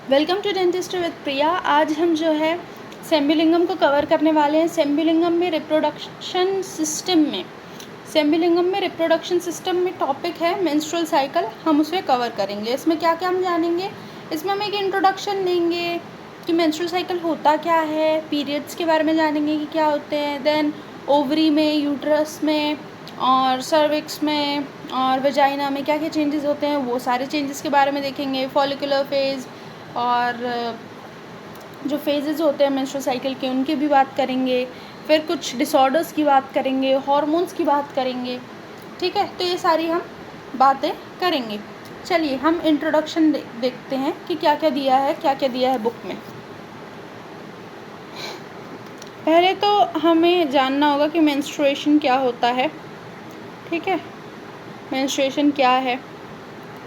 Welcome to dentist with प्रिया। आज हम जो है सेम्बिलिंगम को कवर करने वाले हैं। सेम्बिलिंगम में रिप्रोडक्शन सिस्टम में टॉपिक है मेंस्ट्रुअल साइकिल। हम उसे कवर करेंगे। इसमें क्या क्या हम जानेंगे, इसमें हम एक इंट्रोडक्शन देंगे कि मेंस्ट्रुअल साइकिल होता क्या है, पीरियड्स के बारे में जानेंगे कि क्या होते हैं, देन ओवरी में, यूट्रस में और सर्विक्स में और वजाइना में क्या क्या चेंजेस होते हैं, वो सारे चेंजेस के बारे में देखेंगे। फॉलिकुलर फेज़ और जो फेजेस होते हैं मेंस्ट्रुअल साइकिल के, उनकी भी बात करेंगे। फिर कुछ डिसऑर्डर्स की बात करेंगे, हार्मोन्स की बात करेंगे। ठीक है, तो ये सारी हम बातें करेंगे। चलिए हम इंट्रोडक्शन देखते हैं कि क्या क्या दिया है बुक में। पहले तो हमें जानना होगा कि मेंस्ट्रुएशन क्या होता है। ठीक है, मेंस्ट्रुएशन क्या है,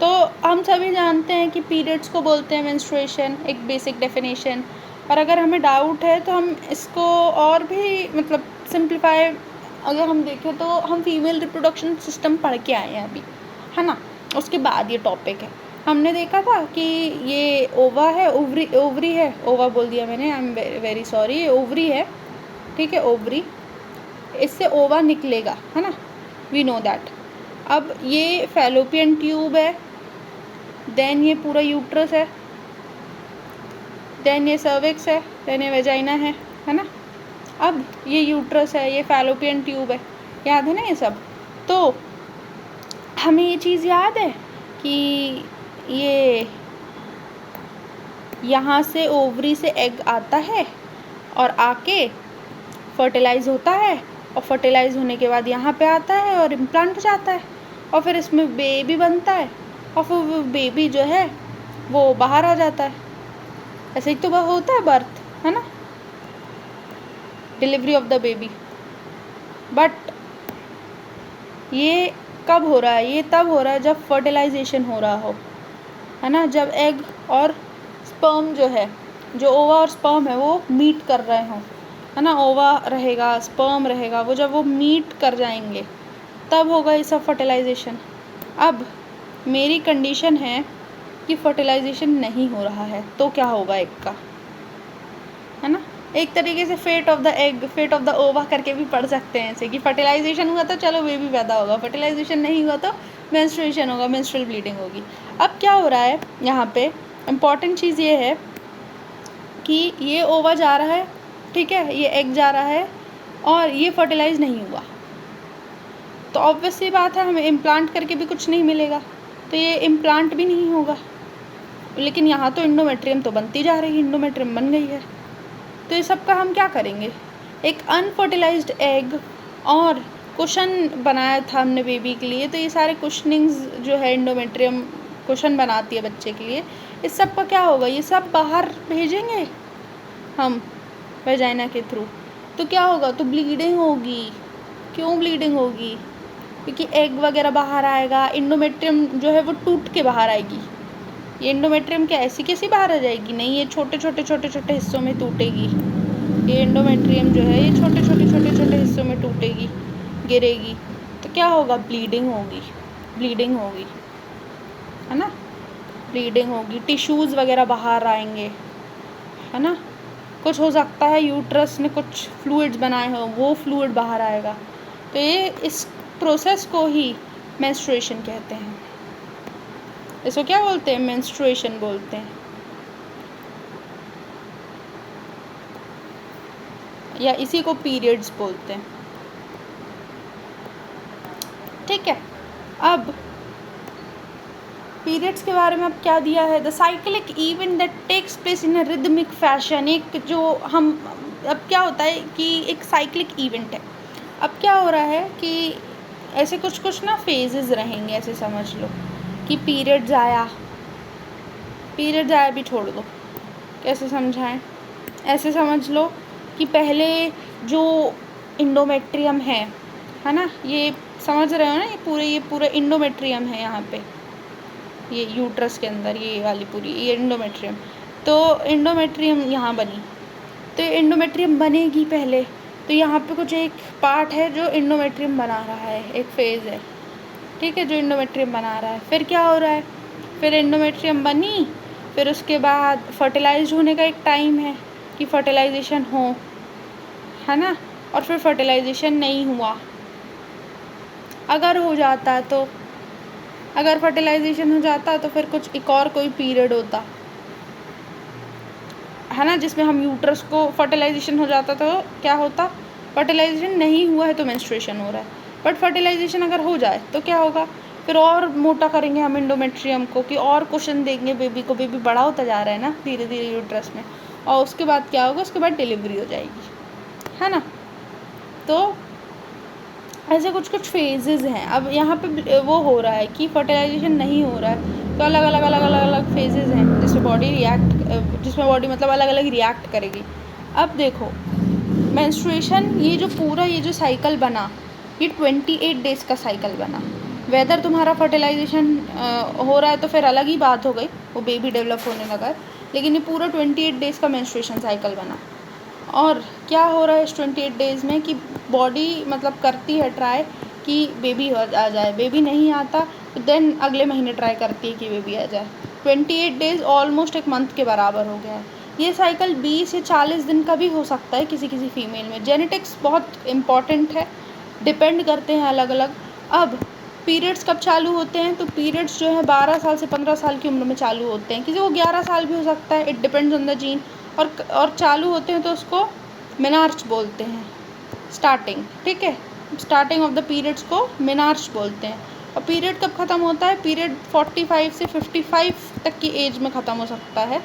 तो हम सभी जानते हैं कि पीरियड्स को बोलते हैं मेंस्ट्रुएशन, एक बेसिक डेफिनेशन। और अगर हमें डाउट है तो हम इसको और भी मतलब सिंप्लीफाई अगर हम देखें तो हम फीमेल रिप्रोडक्शन सिस्टम पढ़ के आए हैं अभी, है ना। उसके बाद ये टॉपिक है। हमने देखा था कि ये ओवा है, ओवरी है, ओवा बोल दिया मैंने, आई एम वेरी सॉरी, ये ओवरी है। ठीक है, ओवरी, इससे ओवा निकलेगा, है ना, वी नो दैट। अब ये फैलोपियन ट्यूब है, देन ये पूरा यूट्रस है, देन ये सर्विक्स है, देन ये वेजाइना है ना। अब ये यूट्रस है, ये फैलोपियन ट्यूब है, याद है ना ये सब। तो हमें ये चीज़ याद है कि ये यहाँ से ओवरी से एग आता है और आके फर्टिलाइज़ होता है, और फर्टिलाइज़ होने के बाद यहाँ पे आता है और इम्प्लांट हो जाता है, और फिर इसमें बेबी बनता है, और फिर वो बेबी जो है वो बाहर आ जाता है। ऐसे ही तो वह होता है बर्थ, है ना, delivery of the baby. But ये कब हो रहा है, ये तब हो रहा है जब फर्टिलाइजेशन हो रहा हो, है ना, जब एग और स्पर्म जो है, जो ओवा और स्पर्म है वो मीट कर रहे हों, है ना। ओवा रहेगा, स्पर्म रहेगा, वो जब वो मीट कर जाएंगे तब होगा ये सब फर्टिलाइजेशन। अब मेरी कंडीशन है कि फर्टिलाइजेशन नहीं हो रहा है, तो क्या होगा एग का, है ना। एक तरीके से fate of the egg, fate of the ova करके भी पढ़ सकते हैं ऐसे कि फर्टिलाइजेशन हुआ तो चलो बेबी पैदा होगा, फर्टिलाइजेशन नहीं हुआ तो मेंस्ट्रुएशन होगा, मेंस्ट्रुअल ब्लीडिंग होगी। अब क्या हो रहा है यहाँ पे, इम्पॉर्टेंट चीज़ ये है कि ये ओवा जा रहा है, ठीक है, ये एग जा रहा है और ये फर्टिलाइज नहीं हुआ, तो ऑब्वियस सी बात है हमें इम्प्लांट करके भी कुछ नहीं मिलेगा, तो ये इम्प्लांट भी नहीं होगा। लेकिन यहाँ तो इंडोमेट्रियम तो बनती जा रही है, इंडोमेट्रियम बन गई है, तो ये सब का हम क्या करेंगे। एक अनफर्टिलाइज्ड एग और कुशन बनाया था हमने बेबी के लिए, तो ये सारे कुशनिंग्स जो है इंडोमेट्रियम कुशन बनाती है बच्चे के लिए, इस सब का क्या होगा, ये सब बाहर भेजेंगे हम वेजाइना के थ्रू, तो क्या होगा, तो ब्लीडिंग होगी। क्यों ब्लीडिंग होगी, क्योंकि एग वगैरह बाहर आएगा, इंडोमेट्रियम जो है वो टूट के बाहर आएगी। ये इंडोमेट्रियम क्या ऐसी कैसी बाहर आ जाएगी, नहीं, ये छोटे छोटे हिस्सों में टूटेगी। ये इंडोमेट्रियम जो है ये छोटे हिस्सों में टूटेगी, गिरेगी, तो क्या होगा, ब्लीडिंग होगी, है ना, ब्लीडिंग होगी, टिश्यूज़ वगैरह बाहर आएंगे, है ना। कुछ हो सकता है यूट्रस ने कुछ फ्लूइड्स बनाए हो, वो फ्लूइड बाहर आएगा। तो ये इस प्रोसेस को ही मेंस्ट्रुएशन कहते हैं। इसको क्या बोलते हैं, मेंस्ट्रुएशन बोलते हैं, या इसी को पीरियड्स बोलते हैं। ठीक है, अब पीरियड्स के बारे में अब क्या दिया है, the cyclic event that takes place in a rhythmic fashion. एक जो हम, अब क्या होता है कि एक साइक्लिक इवेंट है। अब क्या हो रहा है कि ऐसे कुछ ना फेजेस रहेंगे, ऐसे समझ लो कि पीरियड्स आया भी छोड़ दो, कैसे समझाएं, ऐसे समझ लो कि पहले जो इंडोमेट्रियम है ना, ये समझ रहे हो ना, ये पूरे इंडोमेट्रियम है यहाँ पे, ये यूट्रस के अंदर ये वाली पूरी ये इंडोमेट्रियम। तो इंडोमेट्रियम यहाँ बनी, तो इंडोमेट्रियम बनेगी पहले, तो यहाँ पे कुछ एक पार्ट है जो इंडोमेट्रियम बना रहा है, एक फेज़ है, ठीक है, जो इंडोमेट्रियम बना रहा है। फिर क्या हो रहा है, फिर इंडोमेट्रियम बनी, फिर उसके बाद फर्टिलाइज होने का एक टाइम है कि फर्टिलाइजेशन हो, है ना, और फिर फर्टिलाइजेशन नहीं हुआ, अगर हो जाता तो, अगर फर्टिलाइजेशन हो जाता तो फिर कुछ एक और कोई पीरियड होता, है ना, जिसमें हम यूट्रस को फर्टिलाइजेशन हो जाता तो क्या होता, फर्टिलाइजेशन नहीं हुआ है तो मेंस्ट्रुएशन हो रहा है, बट फर्टिलाइजेशन अगर हो जाए तो क्या होगा, फिर और मोटा करेंगे हम एंडोमेट्रियम को कि और क्वेश्चन देंगे बेबी को, बेबी बड़ा होता जा रहा है ना धीरे धीरे यूट्रस में, और उसके बाद क्या होगा, उसके बाद डिलीवरी हो जाएगी, है ना। तो ऐसे कुछ कुछ फेजेस हैं। अब यहाँ पे वो हो रहा है कि फर्टिलाइजेशन नहीं हो रहा है तो अलग अलग अलग अलग अलग फेजेस हैं जिसमें बॉडी रिएक्ट, जिसमें बॉडी मतलब अलग अलग रिएक्ट करेगी। अब देखो मेंस्ट्रुएशन, ये जो पूरा ये जो साइकिल बना, ये 28 डेज़ का साइकिल बना। वेदर तुम्हारा फर्टिलाइजेशन हो रहा है तो फिर अलग ही बात हो गई, वो बेबी डेवलप होने लगा, लेकिन ये पूरा 28 डेज़ का मेंस्ट्रुएशन साइकिल बना। और क्या हो रहा है इस 28 डेज़ में कि बॉडी मतलब करती है ट्राई कि बेबी आ जाए, बेबी नहीं आता तो देन अगले महीने ट्राई करती है कि बेबी आ जाए। 28 डेज़ ऑलमोस्ट एक मंथ के बराबर हो गया है। ये साइकिल 20 या 40 दिन का भी हो सकता है किसी किसी फीमेल में। जेनेटिक्स बहुत इम्पॉर्टेंट है, डिपेंड करते हैं अलग अलग। अब पीरियड्स कब चालू होते हैं, तो पीरियड्स जो है 12 साल से 15 साल की उम्र में चालू होते हैं, किसी को 11 साल भी हो सकता है, it depends on the gene. और चालू होते हैं तो उसको मेनार्च बोलते हैं, स्टार्टिंग, ठीक है, स्टार्टिंग ऑफ द पीरियड्स को मेनार्च बोलते हैं। और पीरियड कब ख़त्म होता है, पीरियड 45 से 55 तक की एज में ख़त्म हो सकता है,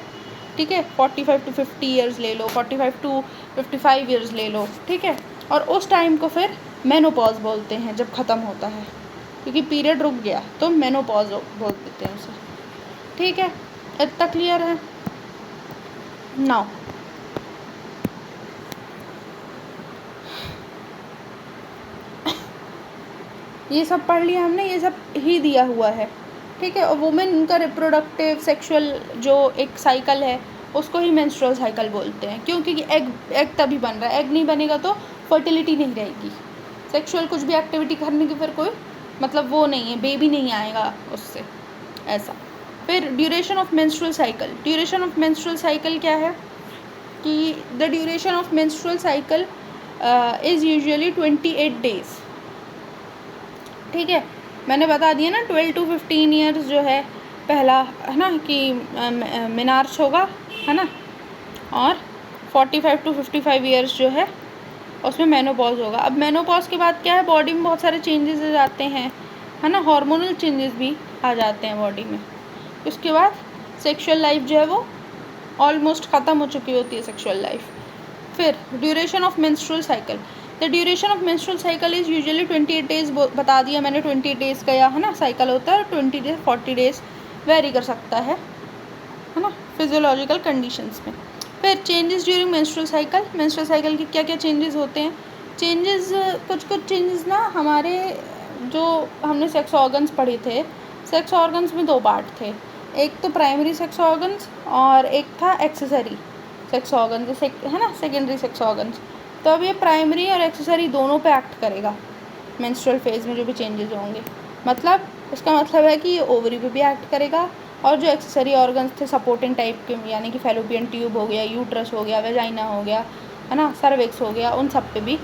ठीक है, 45 to 50 ईयर्स ले लो, 45 to 55 ईयर्स ले लो, ठीक है। और उस टाइम को फिर मेनोपॉज बोलते हैं जब ख़त्म होता है, क्योंकि पीरियड रुक गया तो मेनोपॉज बोल देते हैं उसे, ठीक है। इतना क्लियर है नाउ। ये सब पढ़ लिया हमने, ये सब ही दिया हुआ है, ठीक है। और वुमेन का रिप्रोडक्टिव सेक्सुअल जो एक साइकिल है उसको ही मेंस्ट्रुअल साइकिल बोलते हैं, क्योंकि एग तभी बन रहा है, एग नहीं बनेगा तो फर्टिलिटी नहीं रहेगी, सेक्सुअल कुछ भी एक्टिविटी करने की फिर कोई मतलब वो नहीं है, बेबी नहीं आएगा उससे, ऐसा। फिर duration of menstrual cycle, duration of menstrual cycle क्या है कि the duration of menstrual cycle is usually 28 days, ठीक है। मैंने बता दिया ना 12 to 15 ईयर्स जो है पहला, है ना, कि मेनार्च होगा, है ना, और 45 to 55 ईयर्स जो है उसमें मेनोपॉज होगा। अब मेनोपॉज के बाद क्या है, बॉडी में बहुत सारे चेंजेस आ जाते हैं, है ना, हार्मोनल चेंजेस भी आ जाते हैं बॉडी में। उसके बाद सेक्सुअल लाइफ जो है वो ऑलमोस्ट ख़त्म हो चुकी होती है सेक्सुअल लाइफ। फिर duration of menstrual cycle, the duration of menstrual cycle is usually 28 days, बता दिया मैंने 28 डेज़ का, या है ना साइकिल होता है, 20 डेज 40 डेज़ वेरी कर सकता है ना, फिजियोलॉजिकल कंडीशंस में। फिर changes during menstrual cycle, menstrual cycle के क्या क्या चेंजेस होते हैं, चेंजेस कुछ कुछ चेंजेस ना हमारे जो हमने सेक्स ऑर्गन्स पढ़े थे, सेक्स ऑर्गन्स में 2 पार्ट थे, एक तो प्राइमरी सेक्स ऑर्गन्स और एक था एक्सेसरी सेक्स ऑर्गन, जैसे है ना सेकेंडरी सेक्स ऑर्गन्स। तो अब ये प्राइमरी और एक्सेसरी दोनों पे एक्ट करेगा मेंस्ट्रुअल फेज़ में जो भी चेंजेस होंगे, मतलब इसका मतलब है कि ये ओवरी पे भी एक्ट करेगा, और जो एक्सेसरी ऑर्गन्स थे सपोर्टिंग टाइप के, यानी कि फैलोपियन ट्यूब हो गया, यूट्रस हो गया, वेजाइना हो गया, है ना, सर्विक्स हो गया, उन सब पे भी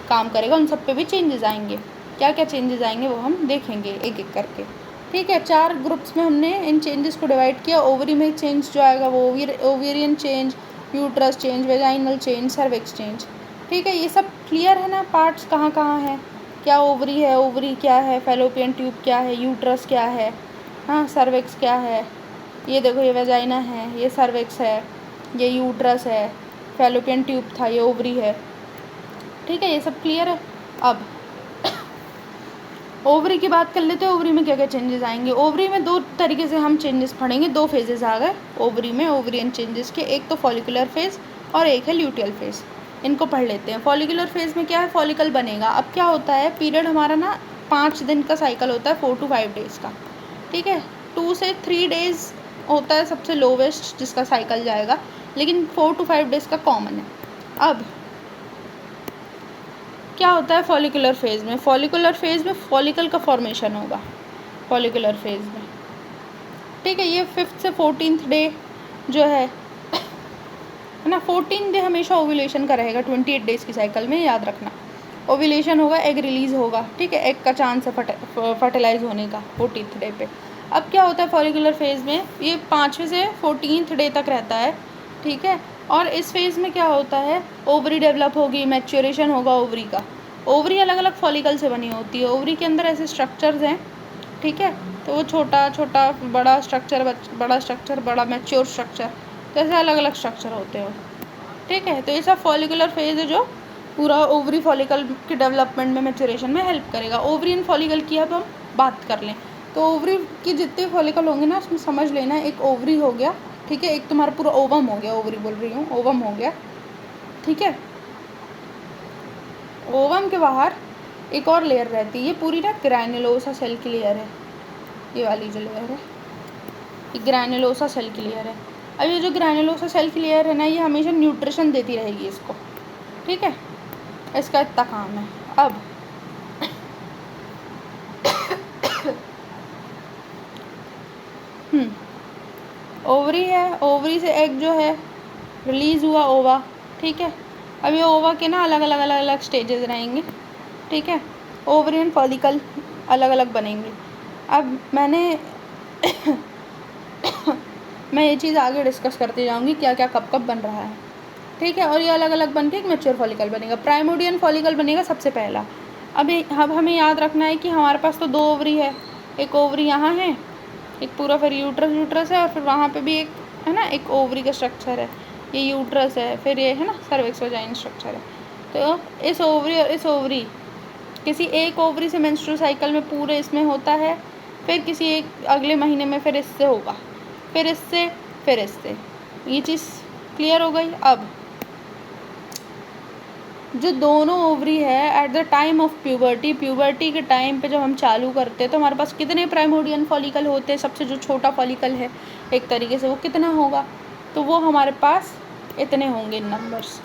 काम करेगा, उन सब पे भी चेंजेस आएंगे। क्या क्या चेंजेस आएंगे वो हम देखेंगे एक एक करके, ठीक है। 4 ग्रुप्स में हमने इन चेंजेस को डिवाइड किया। ओवरी में चेंज जो आएगा वो ovarian change, uterus change, vaginal change, cervix change, ठीक है। ये सब क्लियर है ना, पार्ट्स कहाँ कहाँ हैं, क्या ओवरी है, ओवरी क्या है, फैलोपियन ट्यूब क्या है, यूट्रस क्या है, हाँ, सर्विक्स क्या है, ये देखो ये वेजाइना है, ये सर्विक्स है, ये यूट्रस है, फैलोपियन ट्यूब था, ये ओवरी है, ठीक है। ये सब क्लियर है। अब ओवरी की बात कर लेते हैं, ओवरी में क्या क्या चेंजेस आएंगे। ओवरी में 2 तरीके से हम चेंजेस पढ़ेंगे, 2 फेजेस आ गए ओवरी में, ओवरियन चेंजेस के, एक तो फॉलिकुलर फेज़ और एक है ल्यूटियल फेज़। इनको पढ़ लेते हैं। फॉलिकुलर फेज़ में क्या है, फॉलिकल बनेगा। अब क्या होता है, पीरियड हमारा ना 5 दिन का साइकिल होता है, 4 to 5 डेज़ का, ठीक है। 2 से 3 डेज़ होता है सबसे लोवेस्ट जिसका साइकिल जाएगा, लेकिन 4 to 5 डेज़ का कॉमन है। अब क्या होता है फॉलिकुलर फेज़ में, फॉलिकुलर फेज़ में फॉलिकल का फॉर्मेशन होगा फॉलिकुलर फेज़ में, ठीक है। ये 5th से 14th डे जो है ना 14 डे हमेशा ओव्यूलेशन का रहेगा 28 डेज़ की साइकिल में, याद रखना। ओव्यूलेशन होगा, एग रिलीज़ होगा, ठीक है, एग का चांस है फर्टिलाइज होने का 14th डे पे। अब क्या होता है फॉलिकुलर फेज़ में, ये 5वें से 14th डे तक रहता है, ठीक है। और इस फेज़ में क्या होता है, ओवरी डेवलप होगी, मैच्योरेशन होगा ओवरी का। ओवरी अलग अलग फॉलिकल से बनी होती है, ओवरी के अंदर ऐसे स्ट्रक्चर्स हैं, ठीक है। तो वो छोटा छोटा बड़ा स्ट्रक्चर बड़ा मैच्योर स्ट्रक्चर, तो ऐसे अलग अलग स्ट्रक्चर होते हैं, ठीक है। तो ये सब फॉलिकुलर फेज़ है जो पूरा ओवरी फॉलिकल के डेवलपमेंट में मैच्योरेशन में हेल्प करेगा। ओवरी एंड फॉलिकल की अब हम बात कर लें तो ओवरी की जितने फॉलिकल होंगे ना उसमें समझ लेना एक ओवरी हो गया, ठीक है, एक तुम्हारा पूरा ओवम हो गया, ओवरी बोल रही हूँ, ओवम हो गया, ठीक है। ओवम के बाहर एक और लेयर रहती है, ये पूरी ना ग्रैन्युलोसा सेल की लेयर है, ये वाली जो लेयर है ये ग्रैन्युलोसा सेल की लेयर है। अब ये जो ग्रैन्युलोसा सेल की लेयर है ना, ये हमेशा न्यूट्रिशन देती रहेगी इसको, ठीक है, इसका इतना काम है। अब ओवरी है, ओवरी से एग जो है रिलीज़ हुआ ओवा, ठीक है। अब ये ओवा के ना अलग अलग स्टेजेस रहेंगे, ठीक है, ओवरी एंड फॉलिकल अलग अलग बनेंगे। अब मैं ये चीज़ आगे डिस्कस करती जाऊँगी क्या क्या कब कब बन रहा है, ठीक है। और ये अलग अलग बन के एक मैच्योर फॉलिकल बनेगा, प्राइमोडियन फॉलिकल बनेगा सबसे पहला। अब हमें याद रखना है कि हमारे पास तो 2 ओवरी है, एक ओवरी यहाँ है, एक पूरा फिर यूट्रस है, और फिर वहाँ पे भी एक है ना, एक ओवरी का स्ट्रक्चर है, ये यूट्रस है, फिर ये है ना सर्विक्स वजाइन स्ट्रक्चर है। तो इस ओवरी और इस ओवरी, किसी एक ओवरी से मेंस्ट्रुअल साइकिल में पूरे इसमें होता है, फिर किसी एक अगले महीने में फिर इससे होगा, फिर इससे, फिर इससे। ये चीज़ क्लियर हो गई। अब जो दोनों ओवरी है eight the time of puberty के टाइम पे जब हम चालू करते हैं तो हमारे पास कितने प्राइमोडियन फॉलिकल होते हैं, सबसे जो छोटा फॉलिकल है एक तरीके से वो कितना होगा, तो वो हमारे पास इतने होंगे नंबर्स,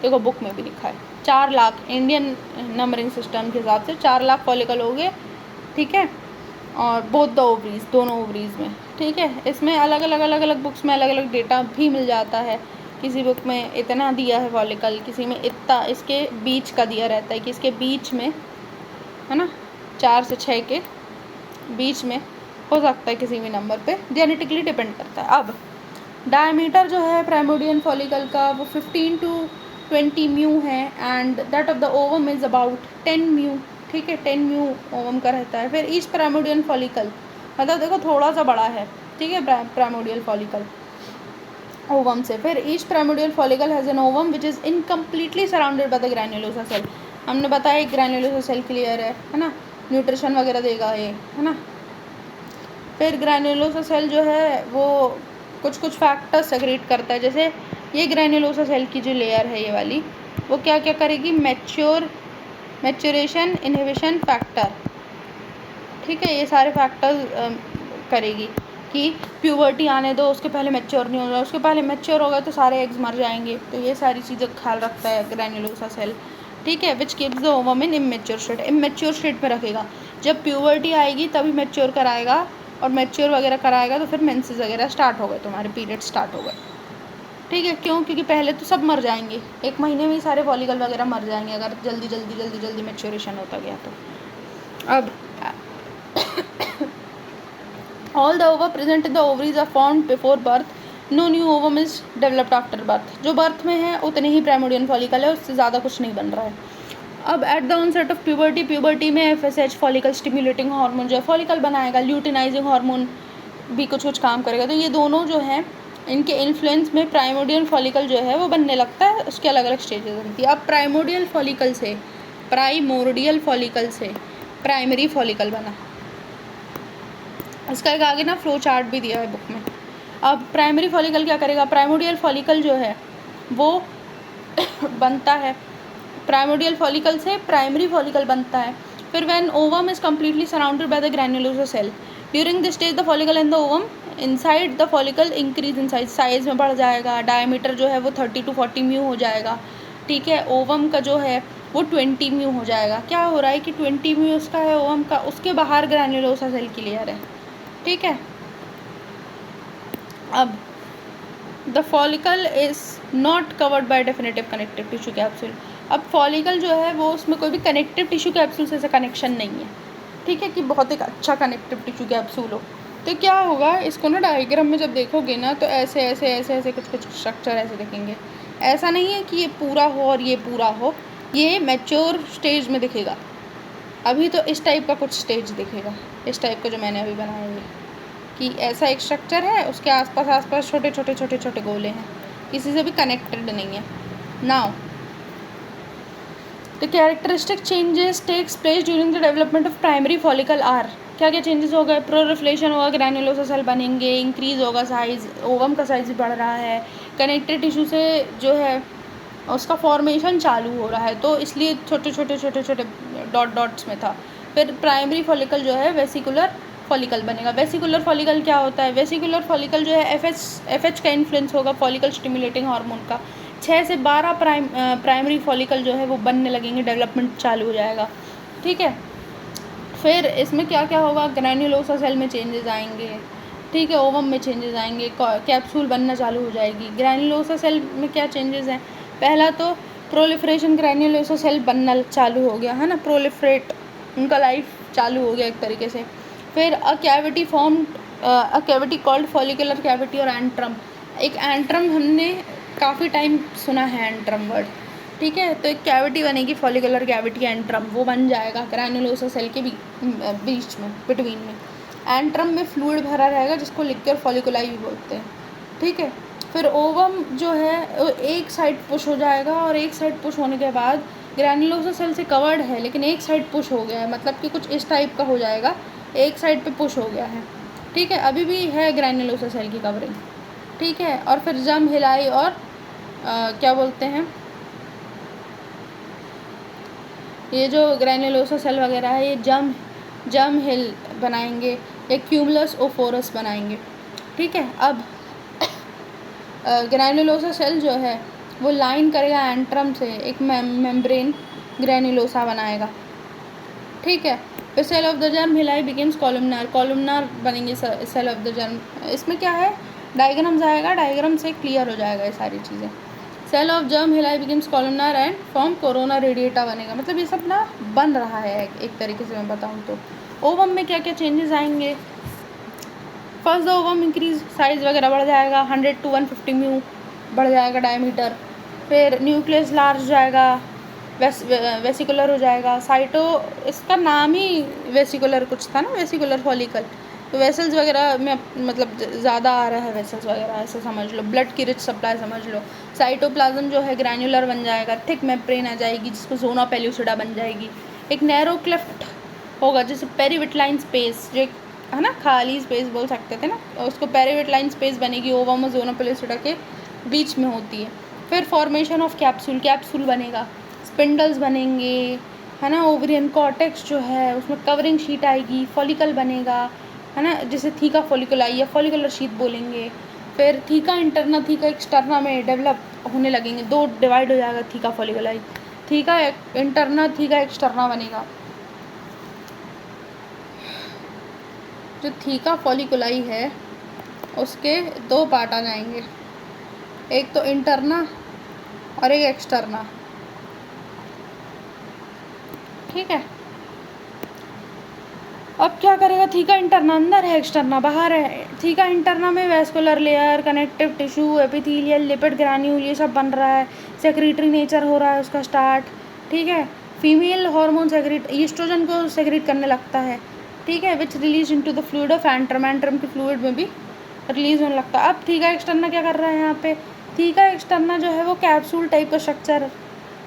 देखो बुक में भी लिखा है 4 लाख, इंडियन नंबरिंग सिस्टम के हिसाब से 4 लाख फॉलिकल हो गए, ठीक है। और बोथ द ओवरीज, दोनों ओवरीज में, ठीक है। इसमें अलग अलग बुक्स में अलग अलग डेटा भी मिल जाता है, किसी बुक में इतना दिया है फॉलिकल, किसी में इतना इसके बीच का दिया रहता है कि इसके बीच में है ना 4 से 6 के बीच में हो सकता है किसी भी नंबर पे, जेनेटिकली डिपेंड करता है। अब डायमीटर जो है प्राइमोडियन फॉलिकल का वो 15 to 20 म्यू है, and that of the ovum is about 10 mu, ठीक है, 10 म्यू ओवम का रहता है। फिर ईच प्राइमोडियन फॉलिकल, मतलब देखो थोड़ा सा बड़ा है, ठीक है, प्राइमोडियल फॉलिकल ओवम से। फिर each primordial follicle has an ovum which is incompletely surrounded by the granulosa cell. हमने बताया एक ग्रैन्युलोसा सेल क्लियर है ना, न्यूट्रिशन वगैरह देगा ये, है ना। फिर ग्रैन्युलोसा सेल जो है वो कुछ फैक्टर्स सेक्रेट करता है, जैसे ये ग्रैन्युलोसा सेल की जो लेयर है ये वाली, वो क्या क्या करेगी, मैच्योरेशन इनहिबिशन फैक्टर, ठीक है, ये सारे फैक्टर्स करेगी कि प्यूबर्टी आने दो, उसके पहले मैच्योर नहीं होगा, उसके पहले मैच्योर होगा तो सारे एग्स मर जाएंगे, तो ये सारी चीज़ें ख्याल रखता है ग्रैन्युलोसा सेल, ठीक है। Which keeps the ovum in immature state में रखेगा। जब प्यूबर्टी आएगी तभी मैच्योर कराएगा, और मैच्योर वगैरह कराएगा तो फिर मेंसेस वगैरह स्टार्ट हो गए, तुम्हारे पीरियड स्टार्ट हो गए, ठीक है। क्यों, क्योंकि पहले तो सब मर जाएंगे, 1 महीने में ही सारे फॉलिकल वगैरह मर जाएंगे अगर जल्दी मैच्योरेशन होता गया तो। अब all the ova present in the ovaries are formed before birth, no new ovum is developed after birth. जो बर्थ में है उतने ही प्राइमोडियन फॉलिकल है, उससे ज़्यादा कुछ नहीं बन रहा है। अब at the onset of puberty में FSH फॉलिकल स्टिमुलेटिंग हार्मोन जो है फॉलिकल बनाएगा, ल्यूटिनाइजिंग हार्मोन भी कुछ काम करेगा। तो ये दोनों जो हैं इनके इन्फ्लुएंस में प्राइमोडियल फॉलिकल जो है वो बनने लगता है, उसके अलग अलग स्टेजेस बनती है। अब प्राइमोडियल फॉलिकल से प्राइमरी फॉलिकल बना, इसका एक आगे ना फ्लो चार्ट भी दिया है बुक में। अब प्राइमरी फॉलिकल क्या करेगा, प्राइमोडियल फॉलिकल जो है वो बनता है, प्राइमोडियल फॉलिकल से प्राइमरी फॉलिकल बनता है। फिर when ovum is completely surrounded by the granulosa cell, during this stage the follicle and the ovum inside the follicle increase in size में बढ़ जाएगा, डायमीटर जो है वो 30 to 40 म्यू हो जाएगा, ठीक है। ओवम का जो है वो 20 म्यू हो जाएगा। क्या हो रहा है कि 20 म्यू उसका है ओवम का, उसके बाहर ग्रैन्युलोसा सेल की लेयर है, ठीक है। अब the follicle is not covered by definitive connective tissue capsule. अब फॉलिकल जो है वो उसमें कोई भी कनेक्टिव टिश्यू कैप्सूल से ऐसा कनेक्शन नहीं है, ठीक है, कि बहुत एक अच्छा कनेक्टिव टिश्यू कैप्सूल हो। तो क्या होगा, इसको ना डायग्राम में जब देखोगे ना तो ऐसे ऐसे ऐसे ऐसे कुछ कुछ स्ट्रक्चर ऐसे दिखेंगे। ऐसा नहीं है कि ये पूरा हो और ये पूरा हो, ये मैच्योर स्टेज में दिखेगा। अभी तो इस टाइप का कुछ स्टेज दिखेगा, इस टाइप का जो मैंने अभी बनाया है, कि ऐसा एक स्ट्रक्चर है, उसके आसपास छोटे छोटे छोटे छोटे गोले हैं, किसी से भी कनेक्टेड नहीं है। Now the characteristic changes takes place during the development of primary follicle are. क्या क्या चेंजेस हो गए? प्रोरिफ्लेशन होगा, ग्रैन्युलोसा सेल बनेंगे, इंक्रीज होगा साइज, ओवम का साइज भी बढ़ रहा है, कनेक्टेड टिश्यू से जो है उसका फॉर्मेशन चालू हो रहा है, तो इसलिए छोटे छोटे छोटे छोटे डॉट्स में था। फिर प्राइमरी फॉलिकल जो है वेसिकुलर फॉलिकल बनेगा। वेसिकुलर फॉलिकल क्या होता है? वेसिकुलर फॉलिकल जो है एफ का इन्फ्लुएंस होगा फॉलिकल स्टिमुलेटिंग हार्मोन का। 6 से 12 प्राइमरी फॉलिकल जो है वो बनने लगेंगे, डेवलपमेंट चालू हो जाएगा, ठीक है। फिर इसमें क्या क्या होगा? ग्रैन्युलोसा सेल में चेंजेस आएंगे, ठीक है, ओवम में चेंजेस आएंगे, कैप्सूल बनना चालू हो जाएगी। ग्रैन्युलोसा सेल में क्या चेंजेस हैं? पहला तो प्रोलिफरेशन, ग्रैन्युलोसा सेल बनना चालू हो गया है ना, प्रोलिफरेट, उनका लाइफ चालू हो गया एक तरीके से। फिर a cavity form, a cavity called follicular cavity और एंट्रम। एक एंट्रम हमने काफ़ी टाइम सुना है एंट्रम वर्ड, ठीक है, तो एक कैविटी बनेगी फॉलिकुलर कैविटी, एंट्रम, वो बन जाएगा ग्रैन्युलोसा सेल के बीच में, बिटवीन में। एंट्रम में फ्लूइड भरा रहेगा जिसको लिक्विड फॉलिकुलाई भी बोलते हैं, ठीक है। फिर ओवम जो है एक साइड पुश हो जाएगा, और एक साइड पुश होने के बाद ग्रैन्युलोसा सेल से कवर्ड है लेकिन एक साइड पुश हो गया है, मतलब कि कुछ इस टाइप का हो जाएगा, एक साइड पे पुश हो गया है, ठीक है, अभी भी है ग्रैन्युलोसा सेल की कवरिंग, ठीक है। और फिर जम हिलाई और क्या बोलते हैं, ये जो ग्रैन्युलोसा सेल वगैरह है ये जम हिल बनाएंगे, या क्यूमुलस ओफोरस बनाएंगे, ठीक है। अब ग्रैन्युलोसा सेल जो है वो लाइन करेगा एंट्रम से, एक मेम्ब्रेन ग्रैन्युलोसा बनाएगा, ठीक है। फिर cell of the germ hill begins columnar बनेंगे सेल ऑफ द जर्म। इसमें क्या है, डायग्राम्स आएगा, डायग्राम से क्लियर हो जाएगा ये सारी चीज़ें। Cell of germ hill begins columnar and form corona radiata बनेगा, मतलब ये सब ना बन रहा है एक तरीके से मैं बताऊँ तो। ओवम में क्या क्या चेंजेस आएंगे? First the ovum increase, size वगैरह बढ़ जाएगा, 100 to 150 म्यू बढ़ जाएगा डायमीटर। फिर न्यूक्लियस लार्ज हो जाएगा, वेसिकुलर हो जाएगा, साइटो, इसका नाम ही वेसिकुलर कुछ था ना, वेसिकुलर फॉलिकल, तो वेसल्स वगैरह में मतलब ज़्यादा आ रहा है वेसल्स वगैरह, ऐसा समझ लो, ब्लड की रिच सप्लाई समझ लो। साइटोप्लाज्म जो है ग्रैन्युलर बन जाएगा, थिक मेम्ब्रेन आ जाएगी जिसको ज़ोना पेल्यूसिडा बन जाएगी। एक नैरो क्लेफ्ट होगा जैसे पेरीविटलाइन स्पेस, जो है ना खाली स्पेस बोल सकते थे ना, उसको पेरीविटलाइन स्पेस बनेगी, ओवम और ज़ोना पेल्यूसिडा के बीच में होती है। फिर फॉर्मेशन ऑफ कैप्सूल बनेगा, स्पिंडल्स बनेंगे, है ना, ओवरियन कॉर्टेक्स जो है उसमें कवरिंग शीट आएगी, फॉलिकल बनेगा, है ना, जिसे थीका फॉलिकुलाई या फॉलिकुलर शीट बोलेंगे। फिर थीका इंटरना, थीका एक्सटर्ना में डेवलप होने लगेंगे, दो डिवाइड हो जाएगा theca folliculi, theca interna, theca externa बनेगा। जो थीका फॉलिकुलाई है उसके दो पार्ट आ जाएंगे, एक तो इंटरना और एक एक्सटर्ना, ठीक है। अब क्या करेगा, थीका इंटरना अंदर है, एक्सटर्ना बाहर है। थीका इंटरना में vascular layer, connective tissue, epithelial, lipid granule, ये सब बन रहा है, सेक्रेटरी नेचर हो रहा है उसका स्टार्ट, ठीक है। फीमेल हार्मोन सेक्रेट, ईस्ट्रोजन को सेक्रेट करने लगता है, ठीक है, विच release into the fluid of antrum, antrum के फ्लूइड में भी रिलीज होने लगता है। अब थीका एक्सटर्ना क्या कर रहा है यहाँ पे, थीका एक्सटर्ना जो है वो कैप्सूल टाइप का स्ट्रक्चर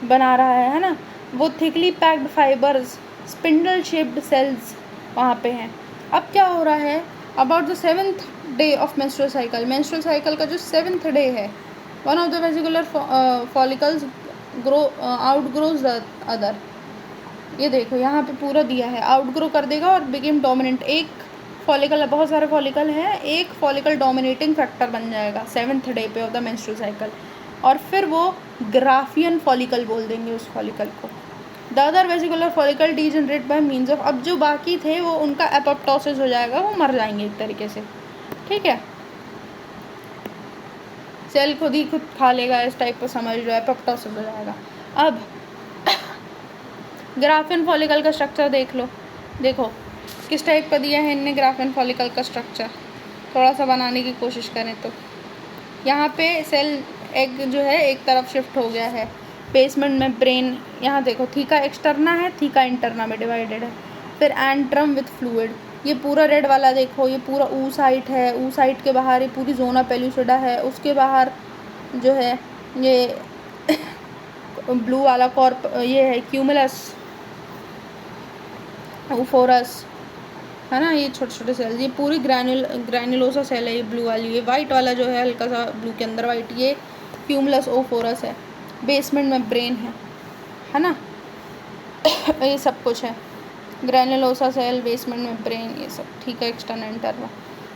बना रहा है ना, वो thickly packed fibres, spindle shaped cells वहाँ पे हैं। अब क्या हो रहा है, about the 7th day of menstrual cycle, menstrual cycle का जो 7th डे है, one of the vesicular follicles outgrows the अदर। ये देखो यहाँ पे पूरा दिया है, आउटग्रो कर देगा और बिकेम डोमिनेंट। एक फॉलिकल, बहुत सारे फॉलिकल हैं, एक फॉलिकल डोमिनेटिंग फैक्टर बन जाएगा 7th डे पे ऑफ द मेंस्ट्रुअल साइकिल, और फिर वो ग्राफियन फॉलिकल बोल देंगे उस फॉलिकल को। The other vesicular follicle degenerate bye means of, अब जो बाकी थे वो उनका एपोप्टोसिस हो जाएगा, वो मर जाएंगे एक तरीके से, ठीक है। सेल खुद ही खुद खा लेगा, इस टाइप का समझ लो, एपोप्टोसिस हो जाएगा। अब ग्राफिन फॉलिकल का स्ट्रक्चर देख लो, देखो किस टाइप का दिया है इनने ग्राफिन फॉलिकल का स्ट्रक्चर, थोड़ा सा बनाने की कोशिश करें तो यहाँ पे सेल एग जो है एक तरफ शिफ्ट हो गया है, बेसमेंट में ब्रेन, यहाँ देखो थीका एक्सटर्ना है, थीका इंटरना में डिवाइडेड है, फिर एंट्रम विथ फ्लूइड, ये पूरा रेड वाला देखो, ये पूरा ऊ साइट है, ऊ साइट के बाहर ये पूरी जोना पेलुसिडा है, उसके बाहर जो है ये ब्लू वाला कॉर्प ये है क्यूमुलस ऊफोरस, है ना, ये छोटे छोटे सेल्स, ये पूरी ग्रैन्युलोसा सेल है, ये ब्लू वाली, ये वाइट वाला जो है हल्का सा ब्लू के अंदर वाइट, ये क्यूमुलस ओफोरस है, बेसमेंट में ब्रेन है ना ये सब कुछ है, ग्रैन्युलोसा सेल, बेसमेंट में ब्रेन, ये सब ठीक है, एक्सटर्नल इंटरनल।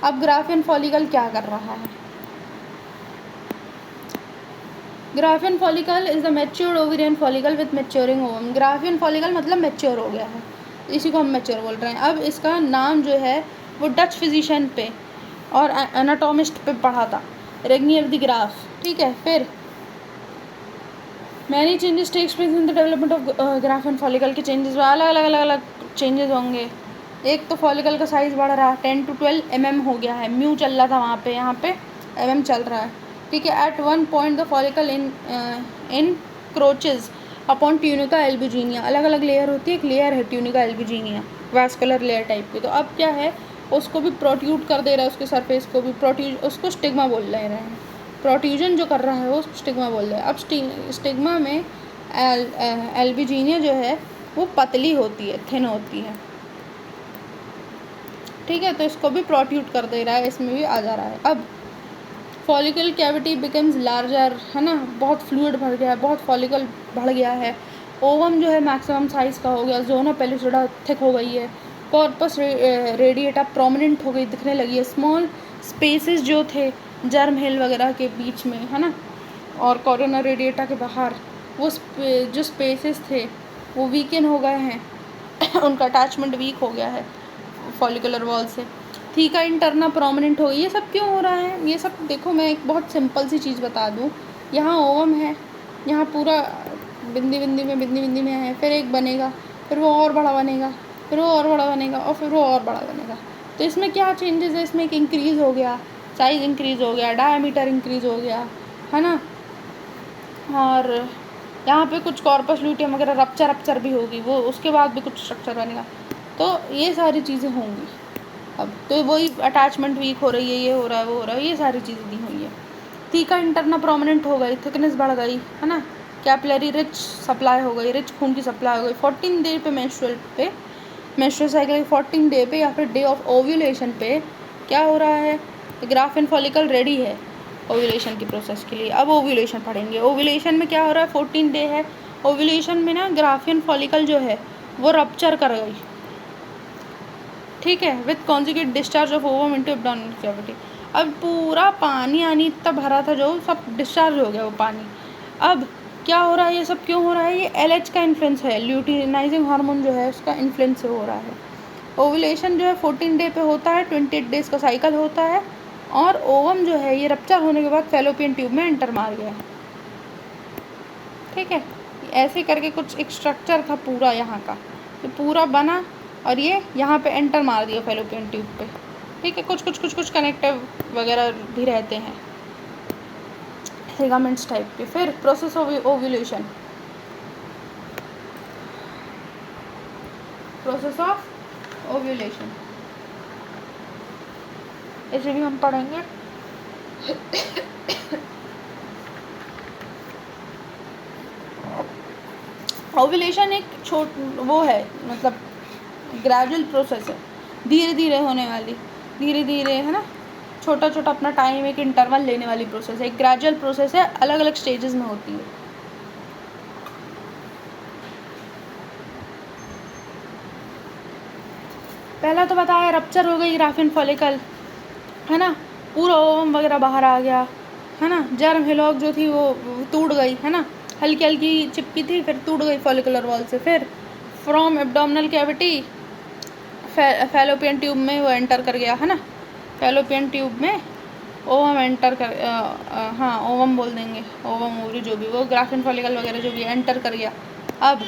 अब ग्राफिन फॉलिकल क्या कर रहा है? Graphene follicle is the matured ovarian follicle with maturing ovum. Graphene follicle मतलब मैच्योर हो गया है, इसी को हम मैच्योर बोल रहे हैं। अब इसका नाम जो है वो डच फिजिशियन पे और एनाटोमिस्ट पे पढ़ा था, रेगनी ऑफ द ग्राफ, ठीक है। फिर many changes takes place in the development of Graafian follicle के चेंजेस अलग चेंजेस होंगे। एक तो फॉलिकल का साइज़ बढ़ रहा है, 10 to 12 mm हो गया है, म्यू चल रहा था वहाँ पे, यहाँ पे mm चल रहा है, ठीक है। At one point the follicle encroaches upon tunica albuginea, अलग अलग लेयर होती है, एक लेयर है tunica albuginea vascular layer type की, तो अब क्या है उसको भी प्रोट्यूट कर दे रहा है, उसके सरफेस को भी उसको स्टिग्मा बोल रहे हैं, प्रोट्यूजन जो कर रहा है वो स्टिग्मा बोल रहे हैं। अब स्टिग्मा में एल्बुजिनिया जो है वो पतली होती है, थिन होती है, ठीक है, तो इसको भी प्रोट्यूट कर दे रहा है, इसमें भी आ जा रहा है। अब फॉलिकल कैविटी बिकम्स लार्जर, है ना, बहुत फ्लूइड भर गया है, बहुत फॉलिकल बढ़ गया है, ओवम जो है मैक्सिमम साइज़ का हो गया, जोना पेलिसोडा थिक हो गई है, कॉर्पस रेडिएटा प्रोमिनेंट हो गई, दिखने लगी है, स्मॉल स्पेसेस जो थे जर्म हिल वगैरह के बीच में, है ना, और कोरोना रेडिएटा के बाहर वो जो स्पेसेस थे वो वीकन हो गए हैं उनका अटैचमेंट वीक हो गया है फॉलिकुलर वॉल से। थीका इंटरना प्रोमिनेंट हो गई। ये सब क्यों हो रहा है? ये सब देखो, मैं एक बहुत सिंपल सी चीज़ बता दूँ, यहाँ ओवम है, यहाँ पूरा बिंदी में है, फिर एक बनेगा, फिर वो और बड़ा बनेगा, फिर वो और बड़ा बनेगा, और फिर वो और बड़ा बनेगा। तो इसमें क्या चेंजेस है? इसमें एक इंक्रीज़ हो गया, साइज़ इंक्रीज़ हो गया, डायमीटर इंक्रीज़ हो गया, है ना, और यहाँ पे कुछ कॉर्पस ल्यूटियम वगैरह रप्चर भी होगी, वो उसके बाद भी कुछ स्ट्रक्चर बनेगा, तो ये सारी चीज़ें होंगी। अब तो वही अटैचमेंट वीक हो रही है, ये हो रहा है, वो हो रहा है, ये सारी चीज़ें दी हुई है। थीका इंटरना प्रोमिनेंट हो गई, थिकनेस बढ़ गई, है ना, कैपिलरी रिच सप्लाई हो गई, रिच खून की सप्लाई हो गई। 14 डे पे मेंस्ट्रुअल साइकिल 14 डे पे या फिर डे ऑफ ओव्यूलेशन पे क्या हो रहा है? ग्राफिन फॉलिकल रेडी है ओव्यूलेशन की प्रोसेस के लिए। अब ओव्यूलेशन पढ़ेंगे। ओव्यूलेशन में क्या हो रहा है? 14 डे है, ओव्यूलेशन में ना ग्राफिन फॉलिकल जो है वो रप्चर कर गई, ठीक है, with conjugate discharge of ovum into abdominal cavity. अब पूरा पानी आनी इतना भरा था जो सब डिस्चार्ज हो गया वो पानी। अब क्या हो रहा है? ये सब क्यों हो रहा है? ये LH का इन्फ्लुएंस है, ल्यूटिनाइजिंग हार्मोन जो है उसका इन्फ्लुएंस से हो रहा है। ओव्यूलेशन जो है 14 डे पे होता है, 28 डेज का साइकिल होता है, और ओवम जो है ये रप्चर होने के बाद फैलोपियन ट्यूब में एंटर मार गया, ठीक है। ऐसे करके कुछ एक स्ट्रक्चर था पूरा यहाँ का, तो पूरा बना और ये यहाँ पे एंटर मार दिया फैलोपियन ट्यूब पे, ठीक है। कुछ कनेक्टिव वगैरह भी रहते हैं, लिगामेंट्स टाइप के। फिर प्रोसेस ऑफ ओव्यूलेशन, इसे भी हम पढ़ेंगे। ओव्यूलेशन एक वो है, मतलब ग्रेजुअल प्रोसेस है, धीरे धीरे होने वाली, धीरे धीरे, है ना, छोटा छोटा अपना टाइम एक इंटरवल लेने वाली प्रोसेस है, एक ग्रेजुअल प्रोसेस है, अलग अलग स्टेजेस में होती है। पहला तो बताया रप्चर हो गई ग्राफिन फॉलिकल, है ना, पूरा ओवम वगैरह बाहर आ गया, है ना, जर्म हिलॉक जो थी वो टूट गई, है ना, हल्की हल्की चिपकी थी, फिर टूट गई फॉलिकुलर वॉल से। फिर from abdominal cavity fallopian tube में वो एंटर कर गया, है ना, फैलोपियन ट्यूब में ओवम एंटर कर हाँ ओवम बोल देंगे, ओवम ओवरी जो भी वो ग्राफिन फॉलिकल वगैरह जो भी एंटर कर गया। अब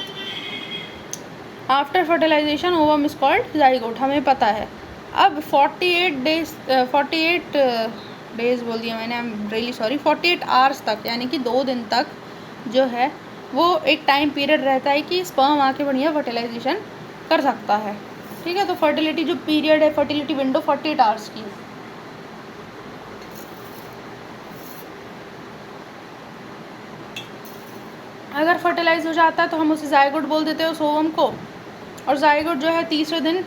after fertilization ovum is called zygote, हमें पता है। अब 48 डेज बोल दिया मैंने, I am really sorry, 48 hours तक यानी कि 2 दिन तक जो है वो एक टाइम पीरियड रहता है कि स्पर्म आके बढ़िया फर्टिलाइजेशन कर सकता है। ठीक है, तो फर्टिलिटी जो पीरियड है, फर्टिलिटी विंडो 48 आवर्स की है। अगर फर्टिलाइज हो जाता है तो हम उसे जाइगोट बोल देते हैं उस ओवम को, और जाइगोट जो है तीसरे दिन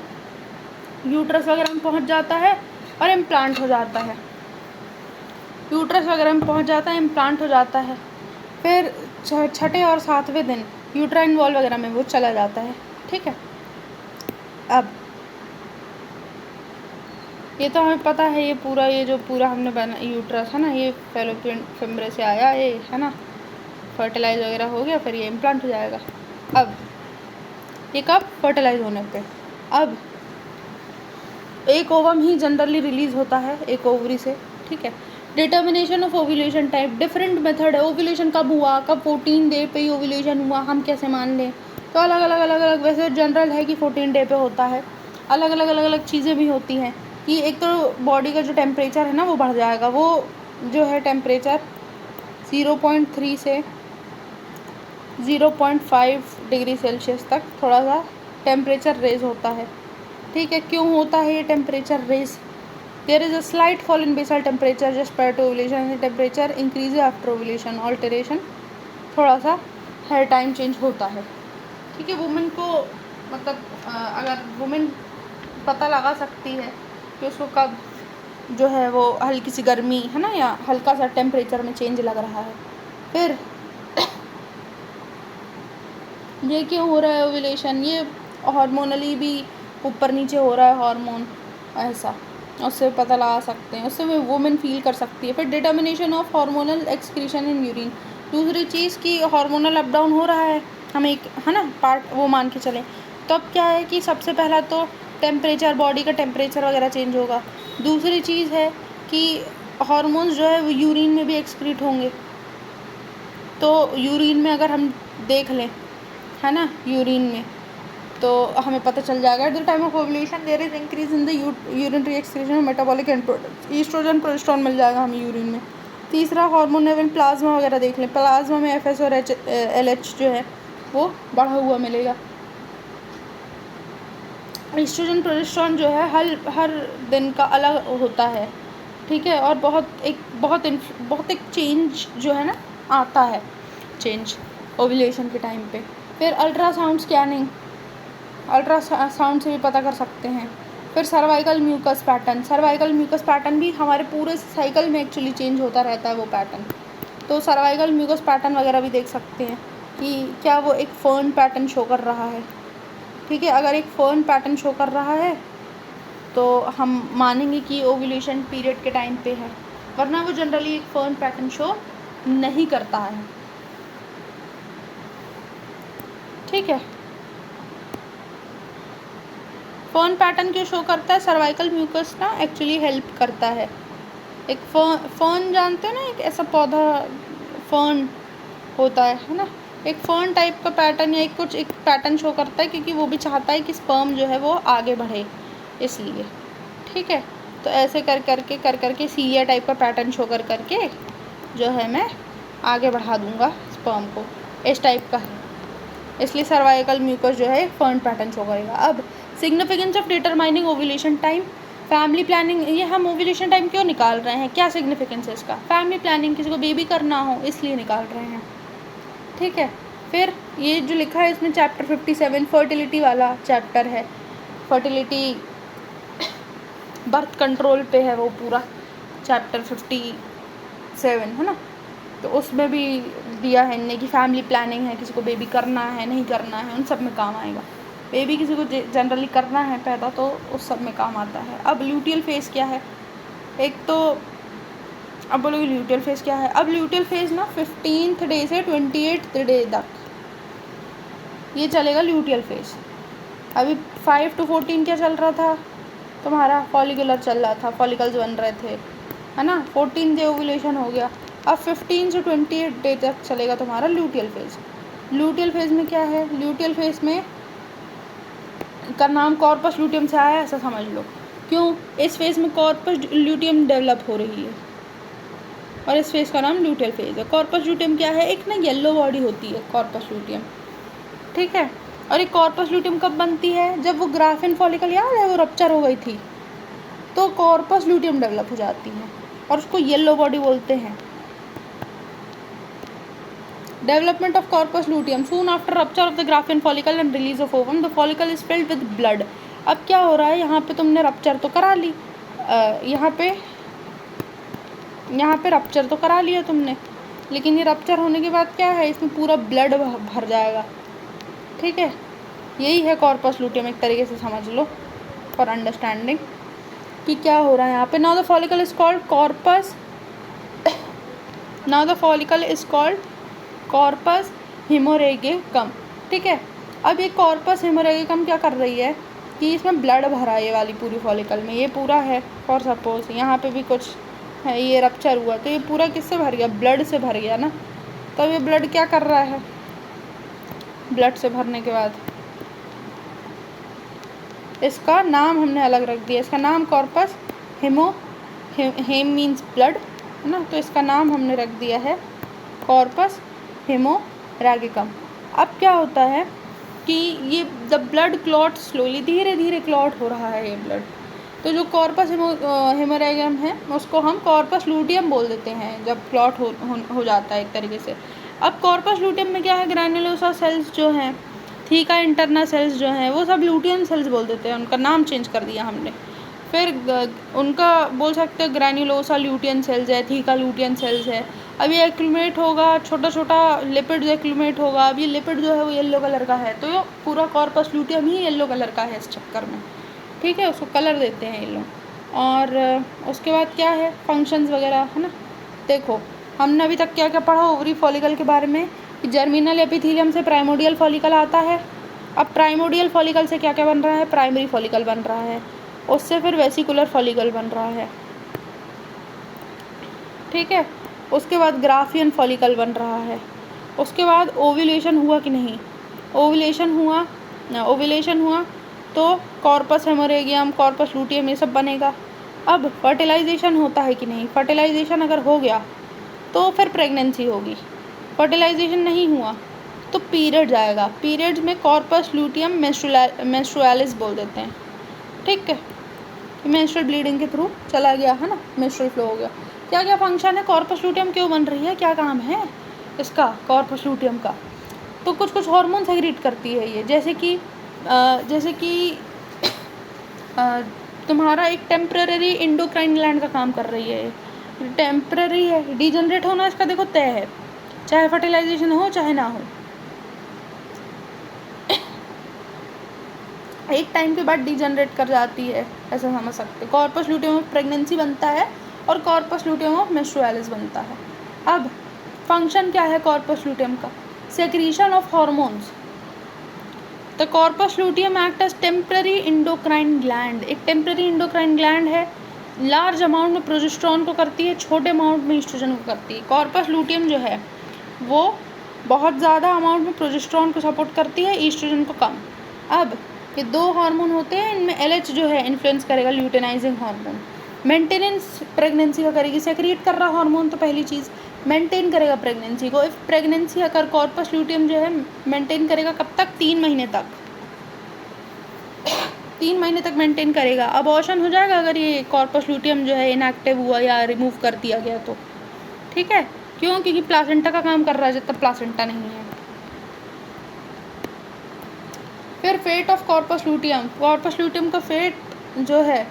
यूट्रस वगैरह में पहुंच जाता है और इम्प्लांट हो जाता है। यूट्रस वगैरह में पहुंच जाता है, इम्प्लांट हो जाता है। फिर छठे और सातवें दिन यूट्राइन वॉल वगैरह में वो चला जाता है। ठीक है, अब ये तो हमें पता है, ये जो पूरा हमने बना यूट्रस है ना, ये फैलोपियन फिम्ब्रे से आया ये है ना, फर्टिलाइज वगैरह हो गया, फिर ये इम्प्लांट हो जाएगा। अब ये कब फर्टिलाइज होने पे, अब एक ओवम ही जनरली रिलीज होता है एक ओवरी से। ठीक है, determination of ovulation type, different method है। ओव्यूलेशन कब हुआ, कब 14 डे पे ही ओव्यूलेशन हुआ, हम कैसे मान लें, तो अलग अलग वैसे जनरल है कि 14 डे पे होता है। अलग अलग चीज़ें भी होती हैं कि एक तो बॉडी का जो टेम्परेचर है ना वो बढ़ जाएगा, वो जो है टेम्परेचर 0.3 से 0.5 डिग्री सेल्सियस तक थोड़ा सा टेम्परेचर रेज होता है। ठीक है, क्यों होता है ये temperature raise, there is a slight fall in basal temperature just prior to ovulation, temperature increase after ovulation, alteration, थोड़ा सा हेयर टाइम चेंज होता है। ठीक है, वुमेन को मतलब अगर वुमेन पता लगा सकती है कि उसको कब जो है वो हल्की सी गर्मी है ना या हल्का सा टेम्परेचर में चेंज लग रहा है। फिर ये क्यों हो रहा है ओव्यूलेशन, ये हार्मोनली भी ऊपर नीचे हो रहा है हार्मोन, ऐसा उससे पता लगा सकते हैं, उससे वुमेन फील कर सकती है। फिर determination of hormonal excretion in urine, दूसरी चीज़ की हार्मोनल अप डाउन हो रहा है, हम एक है ना पार्ट वो मान के चलें। तो अब क्या है कि सबसे पहला तो टेम्परेचर, बॉडी का टेम्परेचर वगैरह चेंज होगा। दूसरी चीज़ है कि हार्मोन्स जो है वो यूरिन में भी एक्सक्रीट होंगे। तो यूरिन में अगर हम देख लें है ना, यूरिन में तो हमें पता चल जाएगा at the time of ovulation there is increase in the urinary excretion metabolic end products, oestrogen progesterone मिल जाएगा हमें यूरिन में। तीसरा हार्मोन लेवल प्लाज्मा वगैरह देख लें, प्लाज्मा में एफएस और एलएच जो है वो बढ़ा हुआ मिलेगा। ईस्ट्रोजन प्रोजेस्टेरोन जो है हर दिन का अलग होता है। ठीक है, और बहुत एक चेंज जो है ना आता है, चेंज ओव्यूलेशन के टाइम पे। फिर अल्ट्रासाउंड स्कैनिंग, अल्ट्रासाउंड से भी पता कर सकते हैं। फिर सर्वाइकल म्यूकस पैटर्न भी हमारे पूरे साइकिल में एक्चुअली चेंज होता रहता है वो पैटर्न, तो सर्वाइकल म्यूकस पैटर्न वगैरह भी देख सकते हैं कि क्या वो एक फर्न पैटर्न शो कर रहा है। ठीक है, अगर एक फर्न पैटर्न शो कर रहा है तो हम मानेंगे कि ओव्यूलेशन पीरियड के टाइम पे है, वरना वो जनरली एक फर्न पैटर्न शो नहीं करता है। ठीक है, फर्न पैटर्न क्यों शो करता है, सर्वाइकल म्यूकस ना एक्चुअली हेल्प करता है। एक फर्न जानते हो ना, एक ऐसा पौधा फर्न होता है ना, एक फर्न टाइप का पैटर्न या एक पैटर्न शो करता है, क्योंकि वो भी चाहता है कि स्पर्म जो है वो आगे बढ़े, इसलिए। ठीक है, तो ऐसे कर करके सीरिया टाइप का पैटर्न शो करके जो है मैं आगे बढ़ा दूंगा स्पर्म को, इस टाइप का है, इसलिए सर्वाइकल म्यूकस जो है फर्न पैटर्न शो करेगा। अब significance of determining ovulation time, family planning, ये हम ओव्यूलेशन टाइम क्यों निकाल रहे हैं, क्या सिग्निफिकेंस है इसका, फैमिली प्लानिंग, किसी को बेबी करना हो इसलिए निकाल रहे हैं। ठीक है, फिर ये जो लिखा है इसमें चैप्टर 57 फर्टिलिटी वाला चैप्टर है, फर्टिलिटी बर्थ कंट्रोल पे है वो पूरा चैप्टर 57 है ना, तो उसमें भी दिया है इनने कि फैमिली प्लानिंग है, किसी को बेबी करना है नहीं करना है, उन सब में काम आएगा। बेबी किसी को जनरली करना है पैदा तो उस सब में काम आता है। अब ल्यूटियल फेज़ क्या है, एक तो अब बोलोगे ल्यूटियल फेज़ क्या है, अब ल्यूटियल फेज़ ना 15th डे से 28th डे तक ये चलेगा ल्यूटियल फेज़। अभी 5 to 14 क्या चल रहा था तुम्हारा, फॉलिकुलर चल रहा था, फॉलिकल्स बन रहे थे, है ना। 14 डे ओव्यूलेशन हो गया। अब 15 से 28 डे तक चलेगा तुम्हारा ल्यूटियल फेज। ल्यूटियल फेज में क्या है, ल्यूटियल फेज में का नाम कॉर्पस ल्यूटियम से आया है, ऐसा समझ लो। क्यों, इस फेज में कॉर्पस ल्यूटियम डेवलप हो रही है और इस फेज का नाम ल्यूटियल फेज है। कॉर्पस ल्यूटियम क्या है, एक ना येलो बॉडी होती है कॉर्पस ल्यूटियम, ठीक है। और एक कॉर्पस ल्यूटियम कब बनती है, जब वो ग्राफिन फॉलिकल याद है वो रप्चर हो गई थी, तो कॉर्पस ल्यूटियम डेवलप हो जाती है और उसको येलो बॉडी बोलते हैं। Development of corpus luteum soon after rupture of the graphene follicle and release of ovum the follicle is filled with blood. अब क्या हो रहा है, यहाँ पे तुमने रप्चर तो करा ली, यहाँ पे रप्चर तो करा लिया तुमने, लेकिन ये रप्चर होने के बाद क्या है, इसमें पूरा ब्लड भर जाएगा, ठीक है। यही है कॉर्पस ल्यूटियम, एक तरीके से समझ लो फॉर अंडरस्टैंडिंग कि क्या हो रहा है यहाँ पे। Now the follicle is called corpus, now the follicle is called corpus haemorrhagicum, ठीक है। अब ये कॉर्पस हेमोरेगिकम क्या कर रही है कि इसमें ब्लड भरा है, ये वाली पूरी फॉलिकल में, ये पूरा है। फॉर सपोज यहाँ पे भी कुछ है, ये रप्चर हुआ तो ये पूरा किससे भर गया, ब्लड से भर गया ना। तो ये ब्लड क्या कर रहा है, ब्लड से भरने के बाद इसका नाम हमने अलग रख दिया, इसका नाम कॉर्पस हेम मीन्स ब्लड है ना, तो इसका नाम हमने रख दिया है कॉर्पस हेमोरेगिकम। अब क्या होता है कि ये द ब्लड क्लॉट स्लोली, धीरे धीरे क्लॉट हो रहा है ये ब्लड, तो जो कॉर्पस हेमोरेगिकम है उसको हम कॉर्पस लूटियम बोल देते हैं जब क्लॉट हो जाता है एक तरीके से। अब कॉर्पस लूटियम में क्या है, ग्रैन्युलोसा सेल्स जो हैं, थीका इंटरना सेल्स जो हैं, वो सब लूटियम सेल्स बोल देते हैं, उनका नाम चेंज कर दिया हमने। फिर उनका बोल सकते हैं ग्रैन्युलोसा ल्यूटियन सेल्स है, थीका ल्यूटियन सेल्स है। अब ये एक्लूमेट होगा, छोटा छोटा लिपिड एक्लूमेट होगा। अब ये लिपिड जो है वो येलो कलर का है, तो ये पूरा कॉर्पस ल्यूटियम ही येलो कलर का है इस चक्कर में, ठीक है, उसको कलर देते हैं ये लोग। और उसके बाद क्या है, फंक्शंस वगैरह है ना। देखो हमने अभी तक क्या क्या पढ़ा ओवरी फॉलिकल के बारे में, कि जर्मिनल एपिथेलियम से प्राइमोडियल फॉलिकल आता है। अब प्राइमोडियल फॉलिकल से क्या क्या बन रहा है, प्राइमरी फॉलिकल बन रहा है, उससे फिर वेसिकुलर फॉलिकल बन रहा है, ठीक है। उसके बाद ग्राफियन फॉलिकल बन रहा है। उसके बाद ओव्यूलेशन हुआ कि नहीं, ओव्यूलेशन हुआ तो कॉर्पस हेमोरेगियम, कॉर्पस लूटियम ये सब बनेगा। अब फर्टिलाइजेशन होता है कि नहीं, फर्टिलाइजेशन अगर हो गया तो फिर प्रेगनेंसी होगी, फर्टिलाइजेशन नहीं हुआ तो पीरियड जाएगा, पीरियड्स में कॉर्पस लूटियम मेंस्ट्रुअलिस बोल देते हैं, ठीक है। मेंस्ट्रुअल ब्लीडिंग के थ्रू चला गया है ना, मेंस्ट्रुअल फ्लो हो गया। क्या क्या फंक्शन है, कॉर्पस लूटियम क्यों बन रही है, क्या काम है इसका कॉर्पस लूटियम का, तो कुछ कुछ हार्मोन सेक्रेट करती है ये, जैसे कि तुम्हारा एक टेम्पररी इंडोक्राइन ग्लैंड का काम कर रही है, टेम्पररी है, डिजनरेट होना इसका देखो तय है, चाहे फर्टिलाइजेशन हो चाहे ना हो, एक टाइम के बाद डिजनरेट कर जाती है, ऐसा समझ सकते। कॉर्पस लूटियम ऑफ प्रेगनेंसी बनता है और कॉर्पस लूटियम ऑफ मेंस्ट्रुअलिस बनता है। अब फंक्शन क्या है कॉर्पस लूटियम का, secretion of hormones. The corpus luteum act as temporary endocrine gland, एक टेम्पररी इंडोक्राइन ग्लैंड है, लार्ज अमाउंट में प्रोजेस्टेरोन को करती है, छोटे अमाउंट में ईस्ट्रोजन को करती है। कॉर्पस लूटियम जो है वो बहुत ज़्यादा अमाउंट में प्रोजेस्टेरोन को सपोर्ट करती है, ईस्ट्रोजन को कम। अब ये दो हार्मोन होते हैं, इनमें LH जो है इन्फ्लुएंस करेगा ल्यूटेनाइजिंग हार्मोन, मेंटेनेंस प्रेगनेंसी का करेगी, सेक्रेट कर रहा हार्मोन तो पहली चीज़ मेंटेन करेगा प्रेगनेंसी को। इफ प्रेगनेंसी अगर कॉर्पस लूटियम जो है मेंटेन करेगा कब तक, 3 महीने तक, 3 महीने तक मेंटेन करेगा। अबॉर्शन हो जाएगा अगर ये कॉर्पस लूटियम जो है इनएक्टिव हुआ या रिमूव कर दिया गया तो, ठीक है। क्यों, क्योंकि प्लासेंटा का काम कर रहा है जब तक प्लासेंटा नहीं है। फिर fate of corpus luteum, corpus luteum का फेट जो है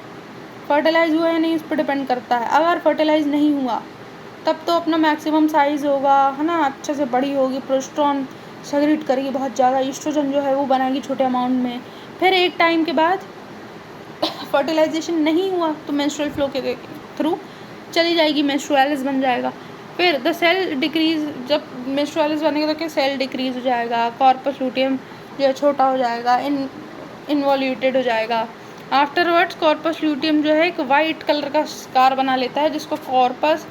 फर्टिलाइज हुआ या नहीं इस पर डिपेंड करता है। अगर फर्टिलाइज नहीं हुआ तब तो अपना मैक्सिमम साइज़ होगा है ना, अच्छे से बड़ी होगी, प्रोजेस्टेरोन सेक्रेट करेगी बहुत ज़्यादा, ईस्ट्रोजन जो है वो बनाएगी छोटे अमाउंट में। फिर एक टाइम के बाद फर्टिलाइजेशन नहीं हुआ तो मेंस्ट्रुअल फ्लो के थ्रू चली जाएगी, मेंस्ट्रुअलिस बन जाएगा। फिर द सेल डिक्रीज, जब मेंस्ट्रुअलिस बनेगा तो क्या सेल डिक्रीज हो जाएगा, कॉर्पस लूटियम जो है छोटा हो जाएगा, इनवॉल्यूटेड हो जाएगा, आफ्टरवर्ड्स कॉर्पस ल्यूटियम जो है एक वाइट कलर का स्कार बना लेता है, जिसको कॉर्पस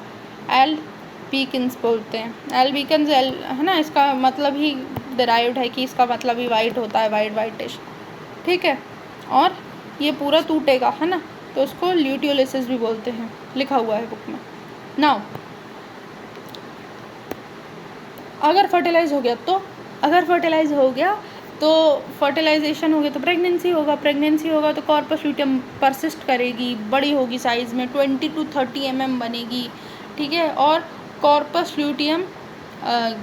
एल्बिकन्स बोलते हैं। एल्बिकन्स है ना, इसका मतलब ही डिराइव्ड है कि इसका मतलब ही वाइट होता है, वाइटिश, ठीक है। और ये पूरा टूटेगा, है ना, तो उसको ल्यूटियोलिसिस भी बोलते हैं, लिखा हुआ है बुक में। नाउ अगर फर्टिलाइज हो गया तो फर्टिलाइजेशन हो गया तो प्रेगनेंसी होगा तो कॉर्पस ल्यूटियम परसिस्ट करेगी, बड़ी होगी साइज़ में, 20 to 30 mm बनेगी, ठीक है। और कॉर्पस ल्यूटियम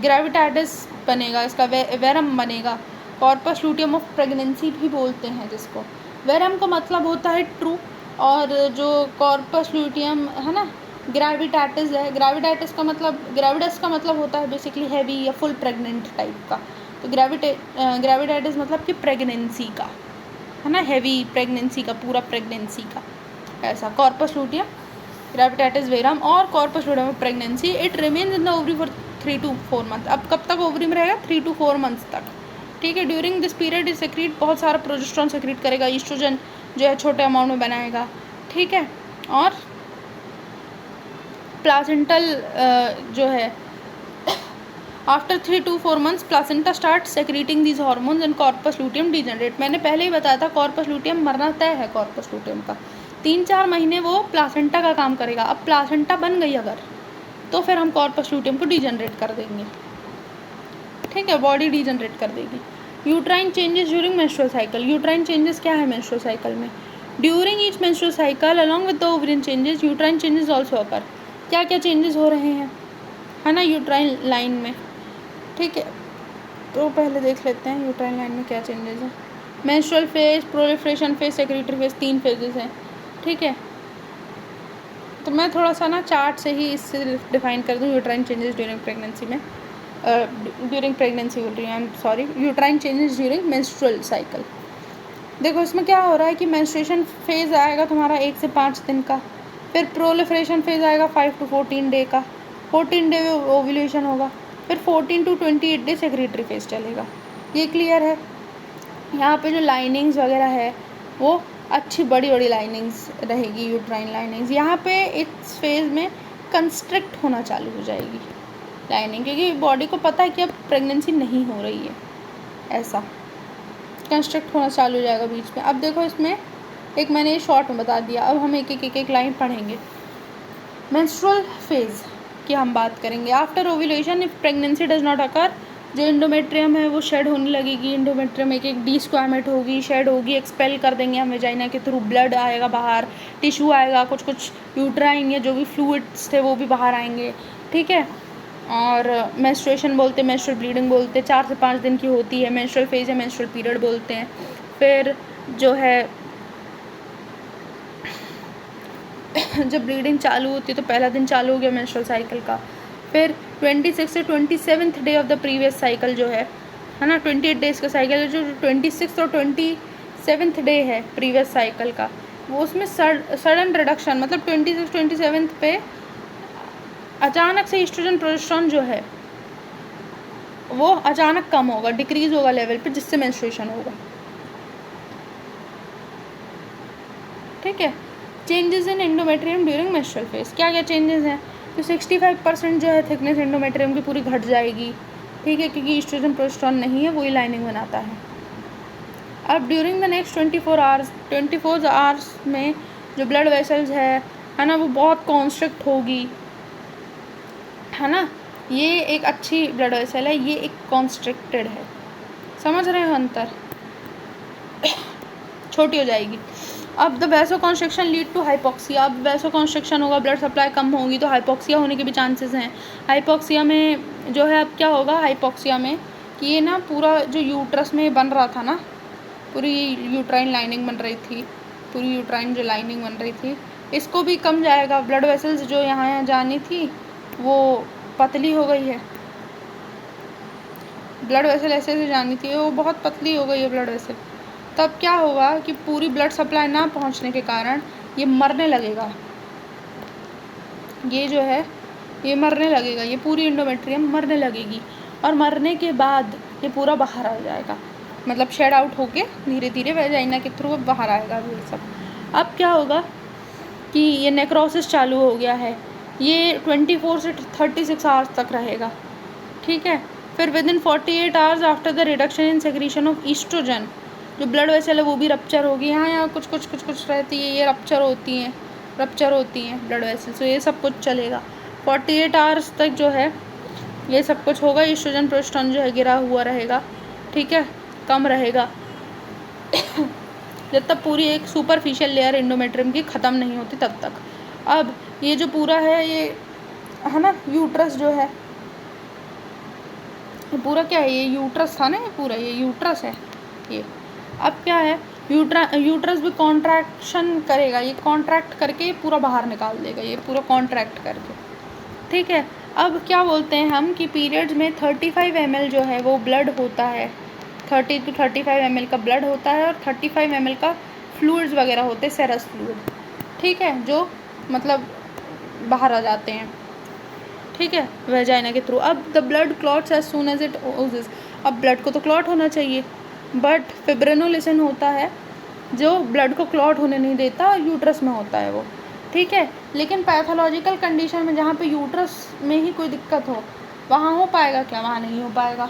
ग्रेविटाटिस बनेगा, इसका वेरम बनेगा। कॉर्पस ल्यूटियम ऑफ प्रेगनेंसी भी बोलते हैं जिसको। वेरम का मतलब होता है ट्रू, और जो कॉर्पस ल्यूटियम है ना ग्रेविटाटिस है, ग्रेविटास का मतलब होता है बेसिकली हैवी या फुल प्रेग्नेंट टाइप का। तो ग्रेविटाटिस मतलब कि प्रेगनेंसी का, है ना, हैवी प्रेगनेंसी का, पूरा प्रेगनेंसी का, ऐसा। कॉर्पस ल्यूटियम, ग्रेविटाटिस, वेरम और corpus luteum of pregnancy. It remains in the ovary for 3 to 4 months। अब कब तक ओवरी में रहेगा? 3 to 4 months तक, ठीक है। During this period it secrete बहुत सारा प्रोजेस्टेरॉन सेक्रीट करेगा, ईस्ट्रोजन जो है छोटे अमाउंट में बनाएगा, ठीक है। और प्लासेंटल जो है after 3 to 4 months placenta start secreting these hormones and corpus luteum degenerate. मैंने पहले ही बताया था कॉर्पस ल्यूटियम मरना तय है। कॉर्पस ल्यूटियम का 3-4 महीने वो प्लासेंटा का काम करेगा। अब प्लासेंटा बन गई अगर, तो फिर हम कॉर्पस ल्यूटियम को डिजेनरेट कर देंगे, ठीक है, बॉडी डिजेनरेट कर देगी। Uterine changes during menstrual cycle. Uterine changes क्या है मेंस्ट्रुअल साइकिल में? During each menstrual cycle along with the ovarian changes uterine changes also अकर। क्या क्या चेंजेस हो रहे हैं, है ना, यूट्राइन लाइन में, ठीक है। तो पहले देख लेते हैं यूट्राइन लाइन में क्या चेंजेस हैं। Menstrual phase, proliferation phase, secretary phase, 3 phases हैं, ठीक है। तो मैं थोड़ा सा ना चार्ट से ही इससे डिफाइन कर दूँ यूट्राइन चेंजेस ड्यूरिंग प्रेगनेंसी में, ड्यूरिंग प्रेगनेंसी बोल रही हूँ, I am sorry, uterine changes during menstrual cycle. देखो इसमें क्या हो रहा है कि मेंस्ट्रुएशन फेज़ आएगा तुम्हारा 1 से 5 दिन का, फिर प्रोलिफरेशन फेज़ आएगा 5 to 14 डे का, 14 डे में ओव्यूलेशन होगा, फिर 14 to 28 डे सेक्रेटरी फेज चलेगा। ये क्लियर है? यहाँ पे जो लाइनिंग्स वगैरह है वो अच्छी बड़ी बड़ी लाइनिंग्स रहेगी, यूट्राइन लाइनिंग्स। यहाँ पे इस फेज़ में कंस्ट्रिक्ट होना चालू हो जाएगी लाइनिंग, क्योंकि बॉडी को पता है कि अब प्रेगनेंसी नहीं हो रही है, ऐसा कंस्ट्रक्ट होना चालू हो जाएगा बीच में। अब देखो इसमें एक मैंने शॉर्ट में बता दिया, अब हम एक लाइन पढ़ेंगे। मेंस्ट्रुअल फेज की हम बात करेंगे। After ovulation if pregnancy does not occur, जो इंडोमेट्रियम है वो शेड होने लगेगी। इंडोमेट्रियम एक डिस्क्वामेट होगी, शेड होगी, एक्सपेल कर देंगे हम वेजाइना के थ्रू, ब्लड आएगा बाहर, टिश्यू आएगा, कुछ यूट्राइन या जो भी फ्लूइड्स थे वो भी बाहर आएंगे, ठीक है। और मेंस्ट्रुएशन बोलते हैं, मेंस्ट्रुअल ब्लीडिंग बोलते हैं, 4 से 5 दिन की होती है। मेंस्ट्रुअल फेज या मेंस्ट्रुअल पीरियड बोलते हैं। फिर जो है जब ब्लीडिंग चालू होती है तो पहला दिन चालू हो गया मेंस्ट्रुअल साइकिल का। फिर 26 से 27th day of the previous cycle जो है ना, 28 डेज़ का साइकिल है, जो 26 और 27th डे है प्रीवियस साइकिल का, वो उसमें सडन रिडक्शन, मतलब 26-27 पे अचानक से ईस्ट्रोजन प्रोजेस्टेरॉन जो है वो अचानक कम होगा, डिक्रीज होगा लेवल पे, जिससे मेंस्ट्रुएशन होगा, ठीक है। Changes in endometrium during menstrual phase, क्या क्या चेंजेस हैं? तो 65% जो है थिकनेस एंडोमेट्रियम की पूरी घट जाएगी, ठीक है, क्योंकि ईस्ट्रोजन प्रोजेस्टेरॉन नहीं है, वही लाइनिंग बनाता है। अब ड्यूरिंग द नेक्स्ट 24 आवर्स में जो ब्लड वेसल्स है ना, वो बहुत कॉन्स्ट्रिक्ट होगी, है ना। ये एक अच्छी ब्लड वेसल है, ये एक कॉन्स्ट्रिक्टेड है, समझ रहे हो अंतर? छोटी हो जाएगी। अब the vasoconstriction lead to hypoxia. अब वैसो कॉन्स्ट्रिक्शन होगा, ब्लड सप्लाई कम होगी तो हाइपोक्सिया होने के भी चांसेस हैं। हाइपोक्सिया में जो है अब क्या होगा हाइपोक्सिया में कि ये ना पूरा जो यूट्रस में बन रहा था ना, पूरी यूट्राइन लाइनिंग बन रही थी, पूरी यूट्राइन जो लाइनिंग बन रही थी, इसको भी कम जाएगा। ब्लड वेसल्स जो यहाँ जानी थी वो पतली हो गई है, ब्लड वेसल ऐसे जानी थी वो बहुत पतली हो गई है ब्लड वेसल। तब क्या होगा कि पूरी ब्लड सप्लाई ना पहुंचने के कारण ये मरने लगेगा, ये जो है ये मरने लगेगा, ये पूरी एंडोमेट्रियम मरने लगेगी, और मरने के बाद ये पूरा बाहर आ जाएगा। मतलब शेड आउट होके धीरे धीरे वेजाइना के थ्रू बाहर आएगा ये सब। अब क्या होगा कि ये नेक्रोसिस चालू हो गया है, ये 24 से 36 आवर्स तक रहेगा, ठीक है। फिर within 48 hours after the reduction in secretion of estrogen, जो ब्लड वेसल है वो भी रप्चर होगी। यहाँ कुछ रहती है, ये रप्चर होती हैं ब्लड वेसल, तो ये सब कुछ चलेगा 48 आवर्स तक जो है ये सब कुछ होगा। ईस्ट्रोजन प्रोजेस्टेरोन जो है गिरा हुआ रहेगा, ठीक है, कम रहेगा जब तक पूरी एक सुपरफिशियल लेयर एंडोमेट्रियम की ख़त्म नहीं होती तब तक। अब ये जो पूरा है ये है ना यूट्रस जो है, ये पूरा क्या है, ये यूट्रस था ना, ये पूरा ये यूट्रस है ये। अब क्या है, यूट्रस भी कॉन्ट्रैक्शन करेगा, ये कॉन्ट्रैक्ट करके ये पूरा बाहर निकाल देगा, ये पूरा कॉन्ट्रैक्ट करके, ठीक है। अब क्या बोलते हैं हम कि पीरियड्स में 35 ml जो है वो ब्लड होता है, 30 to 35 ml का ब्लड होता है और 35 ml का फ्लूइड्स वगैरह होते हैं, सेरस फ्लूइड, ठीक है, जो मतलब बाहर आ जाते हैं, ठीक है, वेजाइना के थ्रू। अब the blood clots as soon as it oozes, अब ब्लड को तो क्लॉट होना चाहिए, बट फिब्रिनोलिसिन होता है जो ब्लड को क्लॉट होने नहीं देता, यूट्रस में होता है वो, ठीक है। लेकिन पैथोलॉजिकल कंडीशन में जहाँ पे यूट्रस में ही कोई दिक्कत हो वहाँ हो पाएगा क्या, वहाँ नहीं हो पाएगा,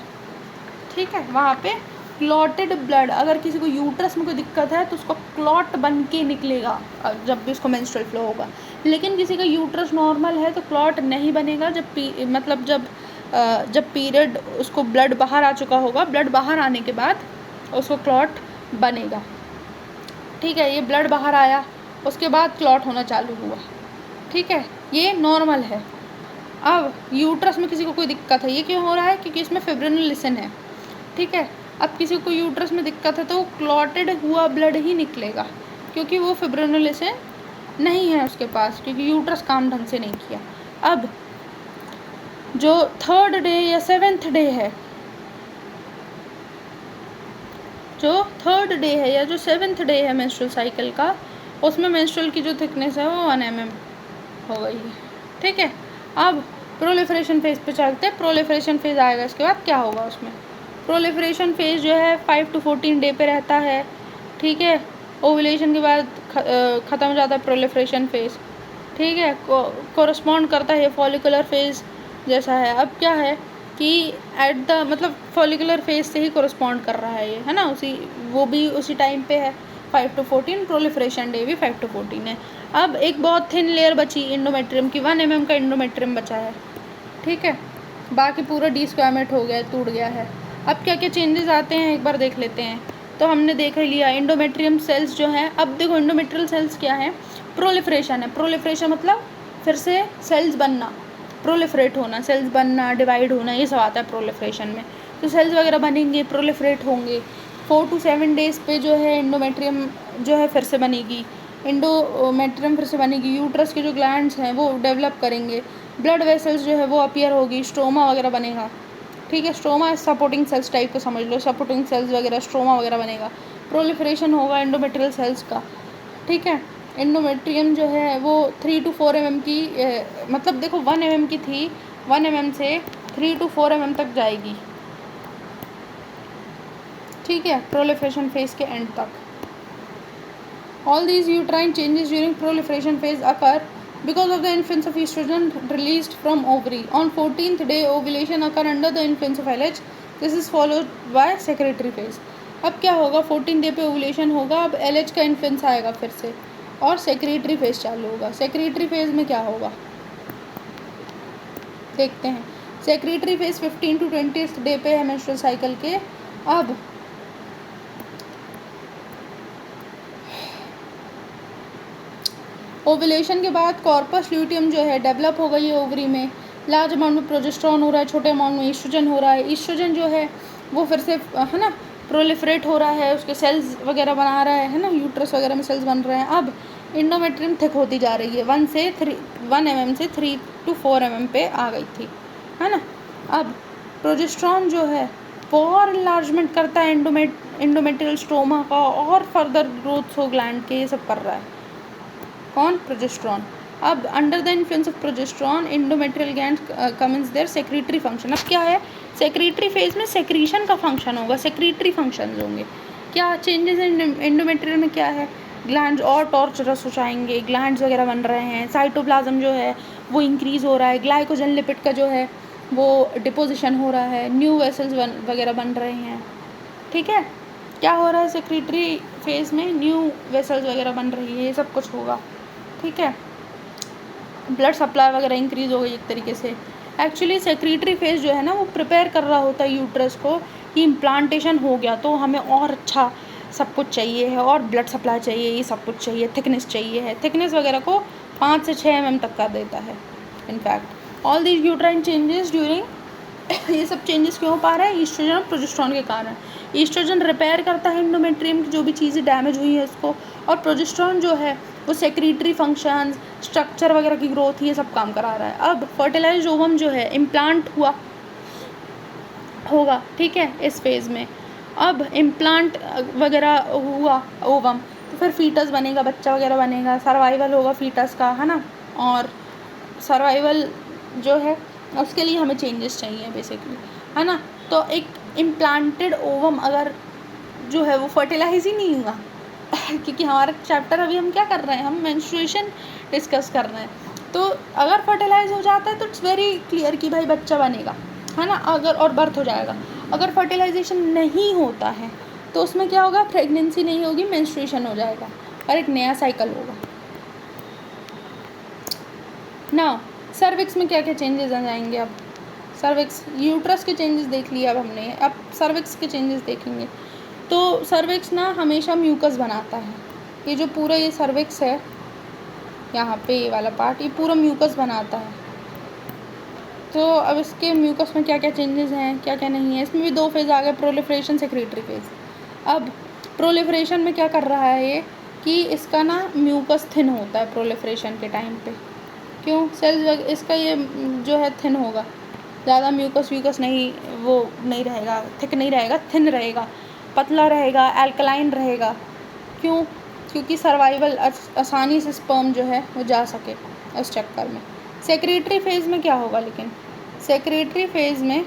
ठीक है। वहाँ पे क्लॉटेड ब्लड, अगर किसी को यूट्रस में कोई दिक्कत है तो उसको क्लॉट बन के निकलेगा जब भी उसको मेंस्ट्रुअल फ्लो होगा। लेकिन किसी का यूट्रस नॉर्मल है तो क्लॉट नहीं बनेगा जब पीरियड उसको ब्लड बाहर आ चुका होगा, ब्लड बाहर आने के बाद उसको क्लॉट बनेगा, ठीक है। ये ब्लड बाहर आया उसके बाद क्लॉट होना चालू हुआ, ठीक है, ये नॉर्मल है। अब यूट्रस में किसी को कोई दिक्कत है, ये क्यों हो रहा है, क्योंकि इसमें फिब्रिनोलिसिन है, ठीक है। अब किसी को यूट्रस में दिक्कत है तो वो क्लॉटेड हुआ ब्लड ही निकलेगा, क्योंकि वो फिब्रिनोलिसिन नहीं है उसके पास, क्योंकि यूट्रस काम ढंग से नहीं किया। अब जो 3rd डे या 7th डे है, जो 3rd डे है या जो 7th डे है मेंस्ट्रुअल साइकिल का, उसमें मेंस्ट्रुअल की जो थिकनेस है वो 1 mm हो गई है, ठीक है। अब प्रोलिफरेशन फेज पे चलते हैं। प्रोलिफरेशन फेज आएगा, इसके बाद क्या होगा उसमें, प्रोलिफरेशन फेज जो है 5 to 14 डे पे रहता है, ठीक है। ओव्यूलेशन के बाद ख़त्म हो जाता है प्रोलिफरेशन फेज, ठीक है, कोरस्पॉन्ड करता है फॉलिकुलर फेज जैसा है। अब क्या है कि एट द मतलब फॉलिकुलर फेज से ही कोरस्पॉन्ड कर रहा है ये, है ना, वो भी उसी टाइम पे है 5 to 14, प्रोलिफरेशन डे भी 5 to 14 है। अब एक बहुत थिन लेयर बची इंडोमेट्रियम की, 1 mm का इंडोमेट्रियम बचा है, ठीक है, बाकी पूरा डिस्क्वामेट हो गया है, टूट गया है। अब क्या क्या चेंजेस आते हैं एक बार देख लेते हैं। तो हमने देख लिया इंडोमेट्रियम सेल्स जो हैं। अब देखो इंडोमेट्रियल सेल्स क्या है, प्रोलिफरेशन है, प्रोलिफरेशन मतलब फिर से सेल्स बनना, प्रोलिफरेट होना, सेल्स बनना, डिवाइड होना, ये सब आता है प्रोलिफरेशन में। तो सेल्स वगैरह बनेंगे, प्रोलिफरेट होंगे, 4 to 7 डेज़ पे जो है इंडोमेट्रियम जो है फिर से बनेगी, इंडोमेट्रियम फिर से बनेगी, यूट्रस के जो ग्लैंड्स हैं वो डेवलप करेंगे, ब्लड वेसल्स जो है वो अपीयर होगी, स्ट्रोमा वगैरह बनेगा, ठीक है। स्ट्रोमा सपोर्टिंग सेल्स टाइप को समझ लो, सपोर्टिंग सेल्स वगैरह, स्ट्रोमा वगैरह बनेगा, प्रोलिफरेशन होगा इंडोमेट्रियल सेल्स का, ठीक है। इंडोमेट्रियम जो है वो 3 to 4 mm की मतलब देखो 1 mm की थी, 1 mm से 3 to 4 mm तक जाएगी, ठीक है, प्रोलिफरेशन फेज के एंड तक। All these uterine changes during proliferation phase occur because of the influence of estrogen released from ovary. On 14th day, ovulation occur under the influence of LH. This is followed by secretory phase. अब क्या होगा, 14 day पे ovulation होगा, अब LH का influence आएगा फिर से और सेक्रेटरी फेज चालू होगा। सेक्रेटरी फेज में क्या होगा देखते हैं। Secretary phase 15 to 20th day पे है मेंस्ट्रुअल साइकिल के। अब ओवुलेशन के बाद कॉर्पस ल्यूटियम जो है डेवलप हो गई है ओवरी में, लार्ज अमाउंट में प्रोजेस्टेरोन हो रहा है, छोटे अमाउंट में ईस्ट्रोजन हो रहा है। ईस्ट्रोजन जो है वो फिर से है ना प्रोलिफरेट हो रहा है, उसके सेल्स वगैरह बना रहा है ना, यूट्रस वगैरह में सेल्स बन रहे हैं। अब इंडोमेट्रियम थिक होती जा रही है, 1 mm से 3 to 4 mm पे आ गई थी, है ना। अब प्रोजेस्टेरोन जो है और इन्लार्जमेंट करता है इंडोमेट्रियल स्ट्रोमा का, और फर्दर ग्रोथ हो ग्लैंड के, ये सब कर रहा है कौन, प्रोजेस्टेरोन। अब under the influence of progesterone endometrial gland commence their secretory function. अब क्या है, सेक्रेटरी फेज में सेक्रीशन का फंक्शन होगा, सेक्रेटरी फंक्शंस होंगे। क्या चेंजेस एंडोमेट्रियल में क्या है, ग्लैंड्स और टॉर्चरस हो जाएंगे, ग्लैंड्स वगैरह बन रहे हैं, साइटोप्लाज्म जो है वो इंक्रीज़ हो रहा है, ग्लाइकोजन लिपिड का जो है वो डिपोजिशन हो रहा है, न्यू वेसल्स वगैरह बन रहे हैं। ठीक है, क्या हो रहा है सेक्रेटरी फेज में, न्यू वेसल्स वगैरह बन रही है, ये सब कुछ होगा। ठीक है, ब्लड सप्लाई वगैरह इंक्रीज़ हो गई एक तरीके से। एक्चुअली सेक्रेटरी फेज जो है ना वो प्रिपेयर कर रहा होता है यूट्रस को कि इम्प्लांटेशन हो गया तो हमें और अच्छा सब कुछ चाहिए है, और ब्लड सप्लाई चाहिए, ये सब कुछ चाहिए, थिकनेस चाहिए है, थिकनेस वगैरह को 5 से 6 mm तक कर देता है। In fact all these uterine changes during ये सब चेंजेस क्यों पा रहा है, ईस्ट्रोजन और प्रोजेस्टेरॉन के कारण। ईस्ट्रोजन रिपेयर करता है एंडोमेट्रियम की जो भी चीज़ें डैमेज हुई है उसको, और प्रोजेस्टेरॉन जो है वो सेक्रेटरी फंक्शंस, स्ट्रक्चर वगैरह की ग्रोथ, ये सब काम करा रहा है। अब फर्टिलाइज्ड ओवम जो है इम्प्लांट होगा, ठीक है, इस फेज़ में। अब इम्प्लांट वगैरह हुआ ओवम तो फिर फीटस बनेगा, बच्चा वगैरह बनेगा, सर्वाइवल होगा फीटस का, है ना। और सर्वाइवल जो है उसके लिए हमें चेंजेस चाहिए बेसिकली, है ना। तो एक इम्प्लांटेड ओवम अगर जो है वो फर्टिलाइज ही नहीं हुआ क्योंकि हमारा चैप्टर अभी हम क्या कर रहे हैं, हम मेंस्ट्रुएशन डिस्कस कर रहे हैं। तो अगर फर्टिलाइज हो जाता है तो इट्स वेरी क्लियर कि भाई बच्चा बनेगा, है ना, अगर और बर्थ हो जाएगा। अगर फर्टिलाइजेशन नहीं होता है तो उसमें क्या होगा, प्रेगनेंसी नहीं होगी, मेंस्ट्रुएशन हो जाएगा और एक नया साइकिल होगा ना। सर्विक्स में क्या क्या चेंजेस आ जाएंगे। अब सर्विक्स, यूट्रस के चेंजेस देख लिए अब हमने, अब सर्विक्स के चेंजेस देखेंगे। तो सर्विक्स ना हमेशा म्यूकस बनाता है, ये जो पूरा ये सर्विक्स है यहाँ पे ये वाला पार्ट, ये पूरा म्यूकस बनाता है। तो अब इसके म्यूकस में क्या क्या चेंजेस हैं, क्या क्या नहीं है, इसमें भी 2 फेज़ आ गए, प्रोलिफरेशन, सेक्रेटरी फेज़। अब प्रोलिफरेशन में क्या कर रहा है ये कि इसका ना म्यूकस थिन होता है प्रोलिफरेशन के टाइम पे। क्यों, सेल्स इसका ये जो है थिन होगा, ज़्यादा म्यूकस व्यूकस नहीं, वो नहीं रहेगा, थिक नहीं रहेगा, थिन रहेगा, पतला रहेगा, एल्कलाइन रहेगा। क्यों, क्योंकि सर्वाइवल आसानी से स्पर्म जो है वो जा सके उस चक्कर में। सेक्रेटरी फेज़ में क्या होगा, लेकिन सेक्रेटरी फेज़ में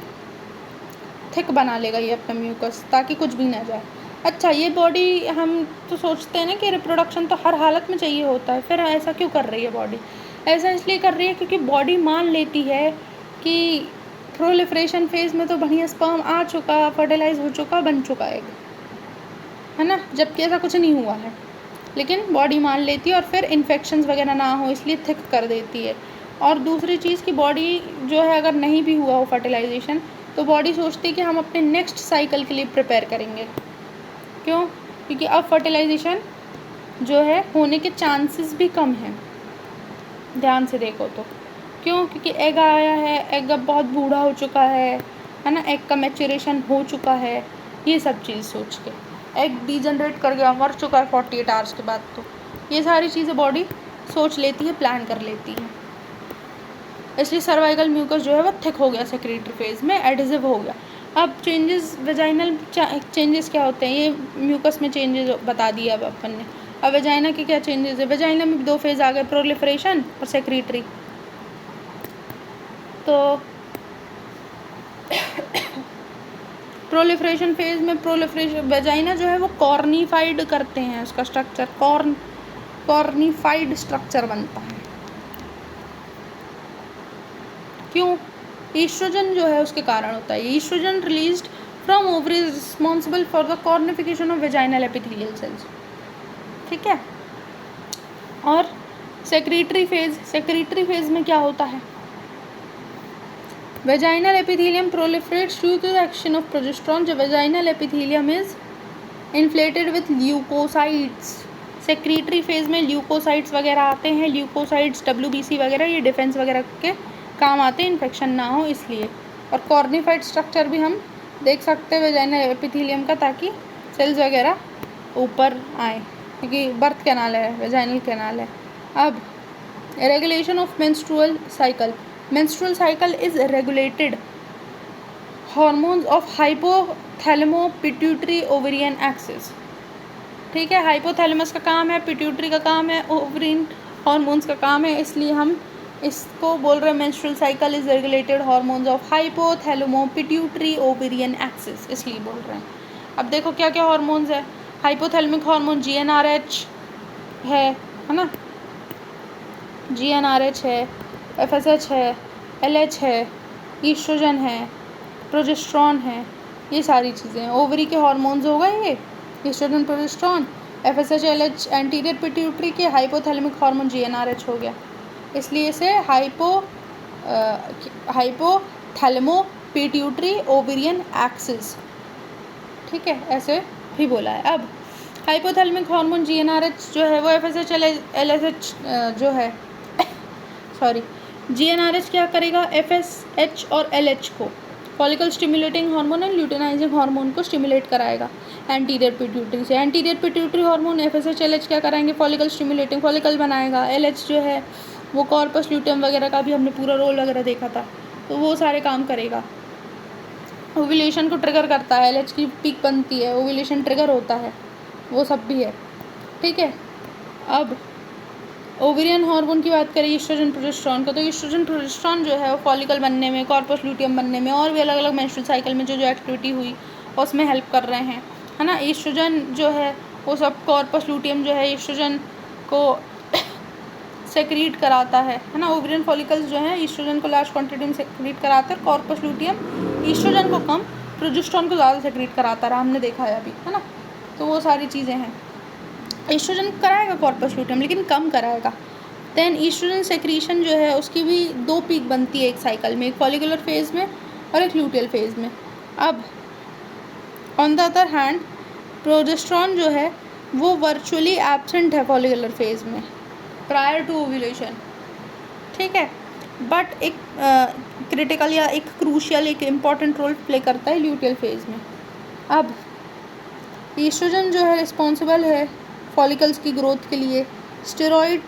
थिक बना लेगा ये अपना म्यूकस ताकि कुछ भी ना जाए। अच्छा, ये बॉडी हम तो सोचते हैं ना कि रिप्रोडक्शन तो हर हालत में चाहिए होता है, फिर ऐसा क्यों कर रही है बॉडी? ऐसा इसलिए कर रही है क्योंकि बॉडी मान लेती है कि प्रोलिफरेशन फेज़ में तो बढ़िया स्पर्म आ चुका, फर्टिलाइज हो चुका, बन चुका एग, है ना, जबकि ऐसा कुछ नहीं हुआ है। लेकिन बॉडी मान लेती है और फिर इन्फेक्शंस वगैरह ना हो इसलिए थिक कर देती है। और दूसरी चीज़ की बॉडी जो है अगर नहीं भी हुआ हो फर्टिलाइजेशन तो बॉडी सोचती है कि हम अपने नेक्स्ट साइकिल के लिए प्रिपेयर करेंगे। क्यों, क्योंकि अब फर्टिलाइजेशन जो है होने के चांसेस भी कम हैं, ध्यान से देखो तो। क्यों, क्योंकि एग आया है, एग अब बहुत बूढ़ा हो चुका है ना, एग का मैच्योरेशन हो चुका है, ये सब चीज़ सोच के एग डीजनरेट कर गया, मर चुका है 48 आवर्स के बाद, तो ये सारी चीज़ें बॉडी सोच लेती है, प्लान कर लेती है। इसलिए सर्वाइकल म्यूकस जो है वो थिक हो गया सेक्रेटरी फेज़ में, एडहेसिव हो गया। अब चेंजेस वेजाइनल चेंजेस क्या होते हैं, ये म्यूकस में चेंजेस बता दिया अब अपन ने। अब वेजाइना के क्या चेंजेस है, वेजाइना में 2 फेज़ आ गए, प्रोलिफरेशन और सेक्रेटरी। तो प्रोलिफरेशन फेज़ में प्रोलिफरेशन वेजाइना जो है वो कॉर्निफाइड करते हैं, उसका स्ट्रक्चर कॉर्निफाइड स्ट्रक्चर बनता है। क्यों, ईस्ट्रोजन जो है उसके कारण होता है। Oestrogen released from ovaries responsible for the cornification of vaginal epithelial cells, ठीक है। और सेक्रेटरी फेज़ में क्या होता है, vaginal epithelium proliferates due to the action of progesterone. जब vaginal epithelium is inflated with leucocytes, secretory phase में leucocytes वगैरह आते हैं, ल्यूकोसाइट्स WBC वगैरह ये डिफेंस वगैरह के काम आते हैं, इन्फेक्शन ना हो इसलिए। और कॉर्निफाइड स्ट्रक्चर भी हम देख सकते हैं वेजाइनल एपिथेलियम का, ताकि सेल्स वगैरह ऊपर आए, क्योंकि बर्थ कैनाल है, वेजाइनल कैनाल है। अब regulation of menstrual cycle, menstrual cycle is regulated hormones of hypothalamo pituitary ovarian axis, ठीक है। हाइपोथैलेमस का काम है, पिट्यूटरी का काम है, ओवरिन हार्मोन्स का काम है, इसलिए हम इसको बोल रहे हैं menstrual cycle is regulated hormones of hypothalamo pituitary ovarian axis, इसलिए बोल रहे हैं। अब देखो क्या क्या हार्मोन्स है। हाइपोथैलेमिक हार्मोन GnRH है ना, GnRH है, FSH है, LH है, ईस्ट्रोजन है, प्रोजेस्ट्रॉन है, ये सारी चीज़ें हैं। ओवरी के हार्मोन्स हो गए ये, estrogen, progesterone, FSH, LH anterior pituitary के, हाइपोथैलेमिक हार्मोन GnRH हो गया, इसलिए इसे हाइपोथैलेमो पिट्यूटरी ओवेरियन एक्सिस, ठीक है, ऐसे भी बोला है। अब हाइपोथैलेमिक हार्मोन GnRH जो है वो FSH, LH जो है सॉरी GnRH क्या करेगा, FSH और LH को, follicle stimulating hormone and luteinising hormone को स्टिमुलेट कराएगा एंटीरियर पिट्यूटरी से। Anterior pituitary hormone FSH, LH क्या कराएंगे, फॉलिकल स्टिमुलेटिंग, फॉलिकल बनाएगा। LH जो है वो कॉर्पस ल्यूटियम वगैरह का भी हमने पूरा रोल वगैरह देखा था, तो वो सारे काम करेगा। ओव्यूलेशन को ट्रिगर करता है, LH की पीक बनती है, ओव्यूलेशन ट्रिगर होता है, वो सब भी है, ठीक है। अब ओवेरियन हार्मोन की बात करें, ईस्ट्रोजन, प्रोजेस्ट्रॉन का, तो ईस्ट्रोजन, प्रोजेस्ट्रॉन जो है वो फॉलिकल बनने में, कॉर्पस ल्यूटियम बनने में और भी अलग अलग मेंस्ट्रुअल साइकिल में जो एक्टिविटी हुई उसमें हेल्प कर रहे हैं, है ना। ईस्ट्रोजन जो है वो सब, कॉर्पस ल्यूटियम जो है ईस्ट्रोजन को सेक्रीट कराता है ना। ओवेरियन फॉलिकल्स जो है ईस्ट्रोजन को लार्ज क्वांटिटी में सेक्रीट कराता है, कॉर्पस ल्यूटियम ईस्ट्रोजन को कम, प्रोजेस्ट्रॉन को ज़्यादा सेक्रीट कराता रहा, हमने देखा है अभी, है ना। तो वो सारी चीज़ें हैं। ईस्ट्रोजन कराएगा कॉर्पस ल्यूटियम, लेकिन कम कराएगा। देन ईस्ट्रोजन सेक्रीशन जो है उसकी भी 2 पीक बनती है एक साइकिल में, एक फॉलिकुलर फेज़ में और एक ल्यूटियल फेज़ में। अब on the other hand progesterone जो है वो वर्चुअली एब्सेंट है फॉलिकुलर फेज़ में प्रायर टू ओव्यूलेशन, ठीक है, बट एक क्रिटिकल या एक क्रूशियल, एक इम्पॉर्टेंट रोल प्ले करता है ल्यूटियल फेज़ में। अब ईस्ट्रोजन जो है रिस्पॉन्सिबल है फॉलिकल्स की ग्रोथ के लिए। Steroid,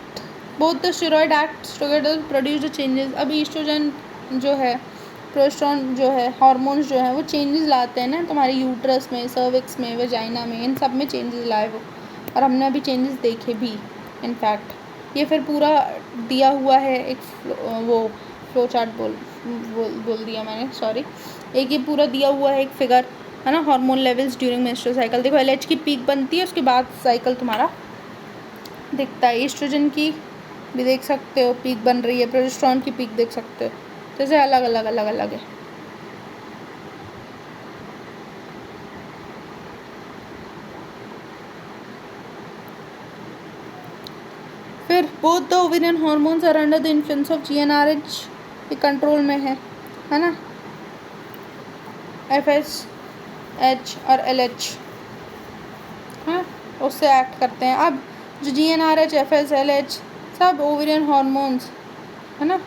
both the steroid acts together produce the changes. अब ईस्ट्रोजन जो है, प्रोजेस्टेरोन जो है, हार्मोन्स जो है वो चेंजेस लाते हैं ना तुम्हारे यूट्रस में, सर्विक्स में, वेजाइना में, इन सब में चेंजेस लाए वो, और हमने अभी चेंजेस देखे भी। इनफैक्ट ये फिर पूरा दिया हुआ है एक वो फ्लो चार्ट बोल दिया मैंने, सॉरी, एक ये पूरा दिया हुआ है एक फिगर, है ना, hormone levels during menstrual cycle. देखो LH की पीक बनती है, उसके बाद साइकिल तुम्हारा दिखता है। ईस्ट्रोजन की भी देख सकते हो पीक बन रही है, प्रोजेस्टेरोन की पीक देख सकते हो, जैसे अलग अलग है। फिर both the ovarian hormones are under the influence of GnRH, ये कंट्रोल में है ना, FSH और LH, हाँ, उससे एक्ट करते हैं। अब जो GnRH, FSH, LH सब ओवेरियन हार्मोन्स, है ना,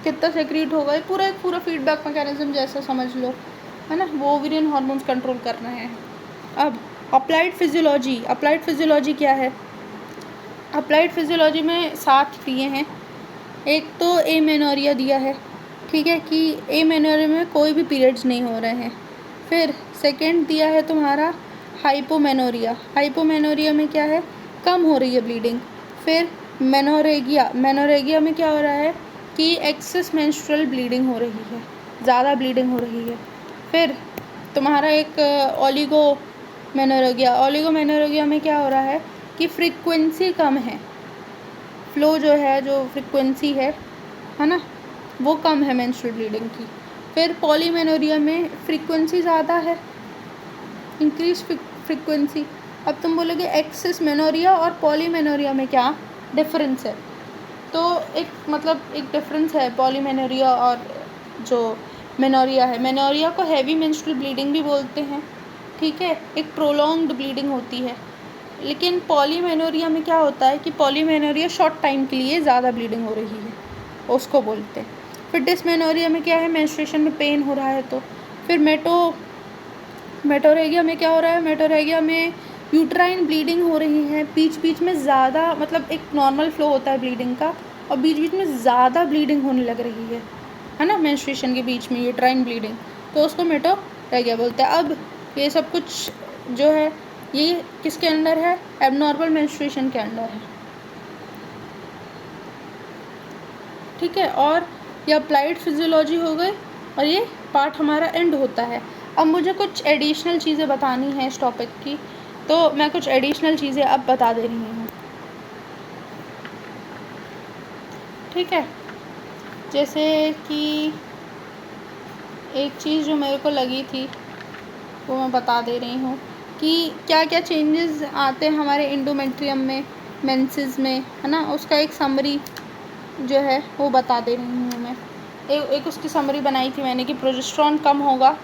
कितना सेक्रीट होगा, ये पूरा फीडबैक मैकेनिज्म जैसा समझ लो, है ना, वो ओवेरियन हार्मोन्स कंट्रोल कर रहे हैं। अब अप्लाइड फिजियोलॉजी क्या है। अप्लाइड फिजियोलॉजी में 7 दिए हैं। एक तो एमेनोरिया दिया है, ठीक है, कि एमेनोरिया में कोई भी पीरियड्स नहीं हो रहे हैं। फिर सेकंड दिया है तुम्हारा हाइपोमेनोरिया में क्या है, कम हो रही है ब्लीडिंग। फिर मेनोरेगिया में क्या हो रहा है कि एक्सेस मेंस्ट्रुअल ब्लीडिंग हो रही है, ज़्यादा ब्लीडिंग हो रही है। फिर तुम्हारा एक ओलिगोमेनोरेगिया में क्या हो रहा है कि फ्रीक्वेंसी कम है, फ्लो जो है, जो फ्रीक्वेंसी है ना, वो कम है मेंस्ट्रुअल ब्लीडिंग की। फिर पॉलीमेनोरिया में फ्रीक्वेंसी ज़्यादा है, इंक्रीज फ्रीक्वेंसी। अब तुम बोलोगे एक्सेस मेनोरिया और पॉलीमेनोरिया में क्या डिफरेंस है, तो एक डिफरेंस है पॉलीमेनोरिया और जो मेनोरिया है। मेनोरिया को हैवी मेंस्ट्रुअल ब्लीडिंग भी बोलते हैं, ठीक है, एक प्रोलॉन्ग्ड ब्लीडिंग होती है। लेकिन पॉलीमेनोरिया में क्या होता है कि पॉलीमेनोरिया शॉर्ट टाइम के लिए ज़्यादा ब्लीडिंग हो रही है, उसको बोलते हैं। फिर डिसमेनोरिया में क्या है, मेंस्ट्रुएशन में पेन हो रहा है तो। फिर मेटोरेगिया में क्या हो रहा है, मेटोरेगिया में यूट्राइन ब्लीडिंग हो रही है, बीच में ज़्यादा, एक नॉर्मल फ्लो होता है ब्लीडिंग का और बीच में ज़्यादा ब्लीडिंग होने लग रही है ना, मेंस्ट्रुएशन के बीच में यूट्राइन ब्लीडिंग, तो उसको मेटोरेगिया बोलते हैं। अब ये सब कुछ जो है ये किसके अंडर है, एबनॉर्मल मेंस्ट्रुएशन के अंडर है, ठीक है। और ये अप्लाइड फिजियोलॉजी हो गई और ये पार्ट हमारा एंड होता है। अब मुझे कुछ एडिशनल चीज़ें बतानी है इस टॉपिक की, तो मैं कुछ एडिशनल चीज़ें अब बता दे रही हूँ, ठीक है। जैसे कि एक चीज़ जो मेरे को लगी थी वो मैं बता दे रही हूँ कि क्या क्या चेंजेस आते हैं हमारे इंडोमेट्रियम में, मेंसेस में, है ना। उसका एक समरी जो है वो बता दे रही हूँ मैं। एक उसकी समरी बनाई थी मैंने कि प्रोजेस्टेरॉन कम होगा,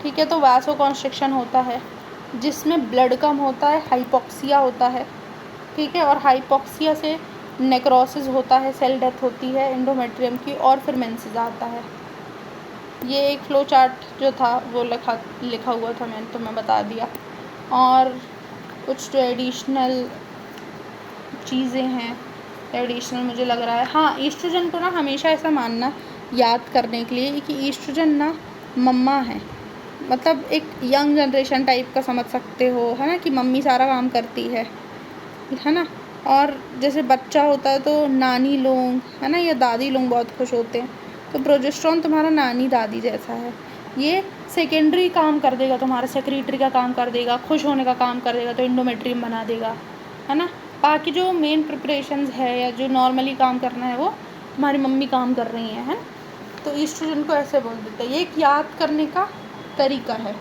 ठीक है, तो वासोकॉन्स्ट्रिक्शन होता है, जिसमें ब्लड कम होता है, हाइपोक्सिया होता है, ठीक है, और हाइपोक्सिया से नेक्रोसिस होता है, सेल डेथ होती है इंडोमेट्रियम की, और फिर मेंसेस आता है। ये एक फ्लो चार्ट जो था वो लिखा हुआ था मैंने, तो मैं बता दिया। और कुछ जो एडिशनल चीज़ें हैं, एडिशनल मुझे लग रहा है, हाँ, ईस्ट्रोजन को ना हमेशा ऐसा मानना याद करने के लिए कि ईस्ट्रोजन ना मम्मा है, मतलब एक यंग जनरेशन टाइप का समझ सकते हो, है ना, कि मम्मी सारा काम करती है ना। और जैसे बच्चा होता है तो नानी लोग, है ना, या दादी लोग बहुत खुश होते हैं, तो प्रोजेस्टेरॉन तुम्हारा नानी दादी जैसा है। ये सेकेंडरी काम कर देगा, तुम्हारा सेक्रेटरी का काम कर देगा, खुश होने का काम कर देगा, तो इंडोमेट्रियम बना देगा, है ना। बाकी जो मेन प्रिपरेशंस है या जो नॉर्मली काम करना है वो हमारी मम्मी काम कर रही हैं, है। तो ईस्ट्रोजन को ऐसे बोल देते हैं। ये एक याद करने का तरीका है,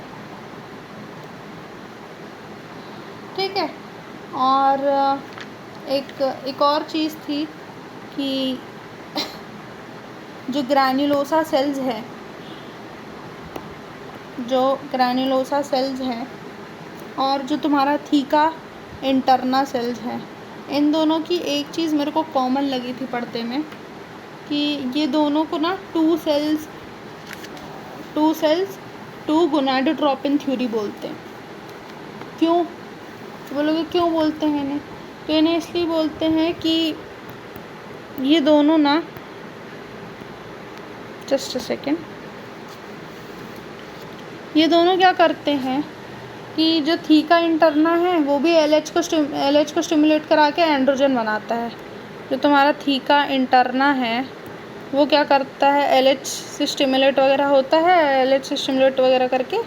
ठीक है। और एक और चीज़ थी कि जो ग्रैन्युलोसा सेल्स हैं, और जो तुम्हारा थीका इंटरना सेल्स है, इन दोनों की एक चीज़ मेरे को कॉमन लगी थी पढ़ते में कि ये दोनों को ना two cells two gonadotropin theory बोलते हैं। क्यों बोलोगे, क्यों बोलते हैं इन्हें? तो इन्हें इसलिए बोलते हैं कि ये दोनों ना, जस्ट अ सेकेंड, ये दोनों क्या करते हैं कि जो थीका इंटरना है वो भी एलएच को स्टिमुलेट करा के एंड्रोजन बनाता है। जो तुम्हारा थीका इंटरना है वो क्या करता है, एलएच से स्टिमुलेट वगैरह होता है, एलएच से स्टिमुलेट वगैरह करके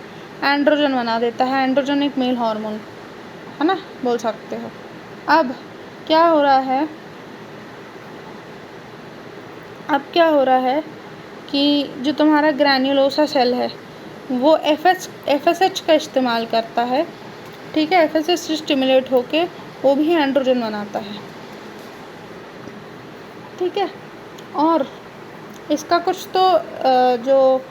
एंड्रोजन बना देता है। एंड्रोजन एक मेल हार्मोन है ना, बोल सकते हो। अब क्या हो रहा है कि जो तुम्हारा ग्रैन्युलोसा सेल है वो एफएसएच का इस्तेमाल करता है, ठीक है। एफएसएच से स्टिमुलेट होके वो भी एंड्रोजन बनाता है, ठीक है। और इसका कुछ तो जो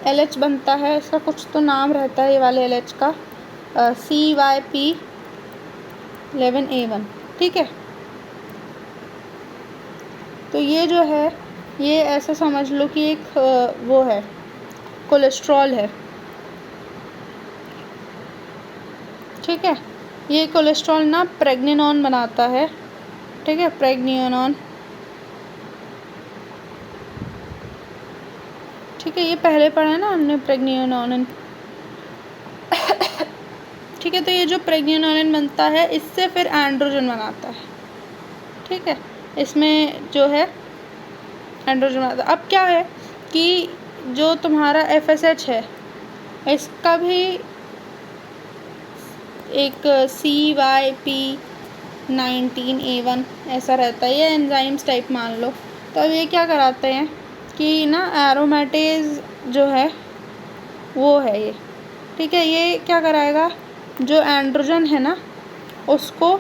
एलएच बनता है इसका कुछ तो नाम रहता है, ये वाले एलएच का CYP11A1, ठीक है। तो ये जो है ये ऐसा समझ लो कि एक वो है, कोलेस्ट्रॉल है, ठीक है। ये कोलेस्ट्रॉल ना प्रेग्निनॉन बनाता है, ठीक है, प्रेग्निनॉन, ठीक है। ये पहले पढ़ा ना हमने प्रेग्निनॉन, ठीक है। तो ये जो प्रेग्निनॉन बनता है इससे फिर एंड्रोजन बनाता है, ठीक है। इसमें जो है एंड्रोजन बनाता है। अब क्या है कि जो तुम्हारा एफएसएच है इसका भी एक CYP19A1 ऐसा रहता है, ये एंजाइम्स टाइप मान लो। तो अब ये क्या कराते हैं कि ना एरोमेटेज जो है वो है ये, ठीक है। ये क्या कराएगा, जो एंड्रोजन है ना उसको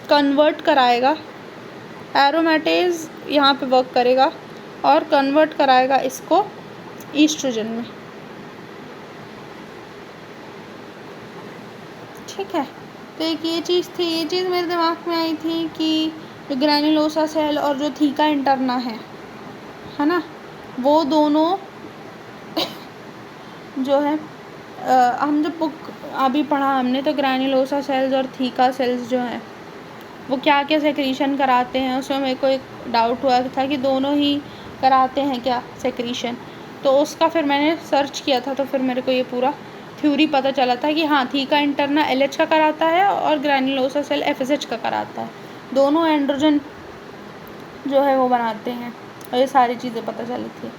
कन्वर्ट कराएगा, एरोमेटेज यहाँ पे वर्क करेगा और कन्वर्ट कराएगा इसको ईस्ट्रोजन में, ठीक है। तो एक ये चीज़ थी, ये चीज़ मेरे दिमाग में आई थी कि जो ग्रैन्युलोसा सेल और जो थीका इंटरना है ना, वो दोनों जो है हम जब बुक अभी पढ़ा हमने तो ग्रैन्युलोसा सेल्स और थीका सेल्स जो हैं वो क्या क्या सेक्रीशन कराते हैं, उसमें मेरे को एक डाउट हुआ था कि दोनों ही कराते हैं क्या सेक्रीशन। तो उसका फिर मैंने सर्च किया था, तो फिर मेरे को ये पूरा थ्योरी पता चला था कि हाँ, थीका इंटरना एलएच का कराता है और ग्रैन्युलोसा सेल एफएसएच का कराता है। दोनों एंड्रोजन जो है वो बनाते हैं, और ये सारी चीज़ें पता चली थी।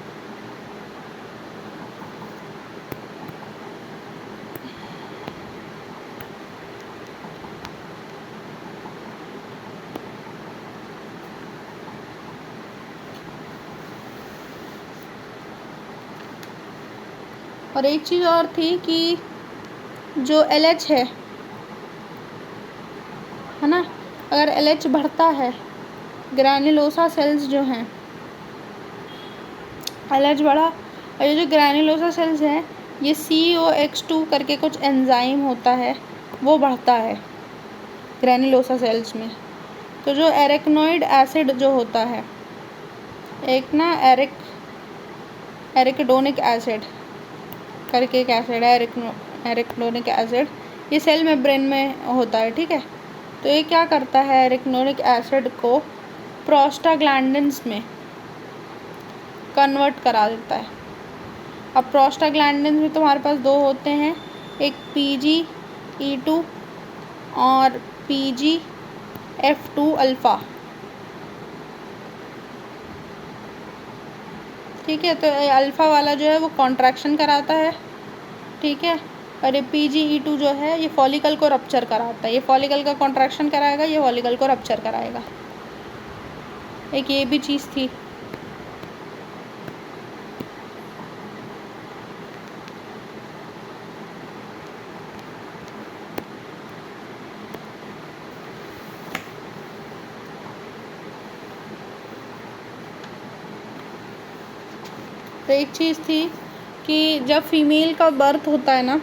और एक चीज़ और थी कि जो LH है ना, अगर LH बढ़ता है, ग्रैन्युलोसा सेल्स जो हैं, LH बढ़ा, और ये जो ग्रैन्युलोसा सेल्स हैं ये COX2 करके कुछ एंजाइम होता है, वो बढ़ता है ग्रैन्युलोसा सेल्स में। तो जो एरिकनोइड एसिड जो होता है, एक ना एरिकडोनिक एसिड करके एक एसिड है, एरिकडोनिक एसिड, ये सेल मेम्ब्रेन में होता है, ठीक है। तो ये क्या करता है, एरिकनोनिक एसिड को प्रोस्टाग्लैंडिन्स में कन्वर्ट करा देता है। अब प्रोस्टाग्लैंडिन्स में तुम्हारे पास दो होते हैं, एक PGE2 और PGF2 अल्फ़ा, ठीक है। तो अल्फ़ा वाला जो है वो कॉन्ट्रैक्शन कराता है, ठीक है, और ये PGE2 जो है ये फॉलिकल को रप्चर कराता है। ये फॉलिकल का कॉन्ट्रैक्शन कराएगा, ये फॉलिकल को रप्चर कराएगा। एक ये भी चीज़ थी। तो एक चीज़ थी कि जब फीमेल का बर्थ होता है ना,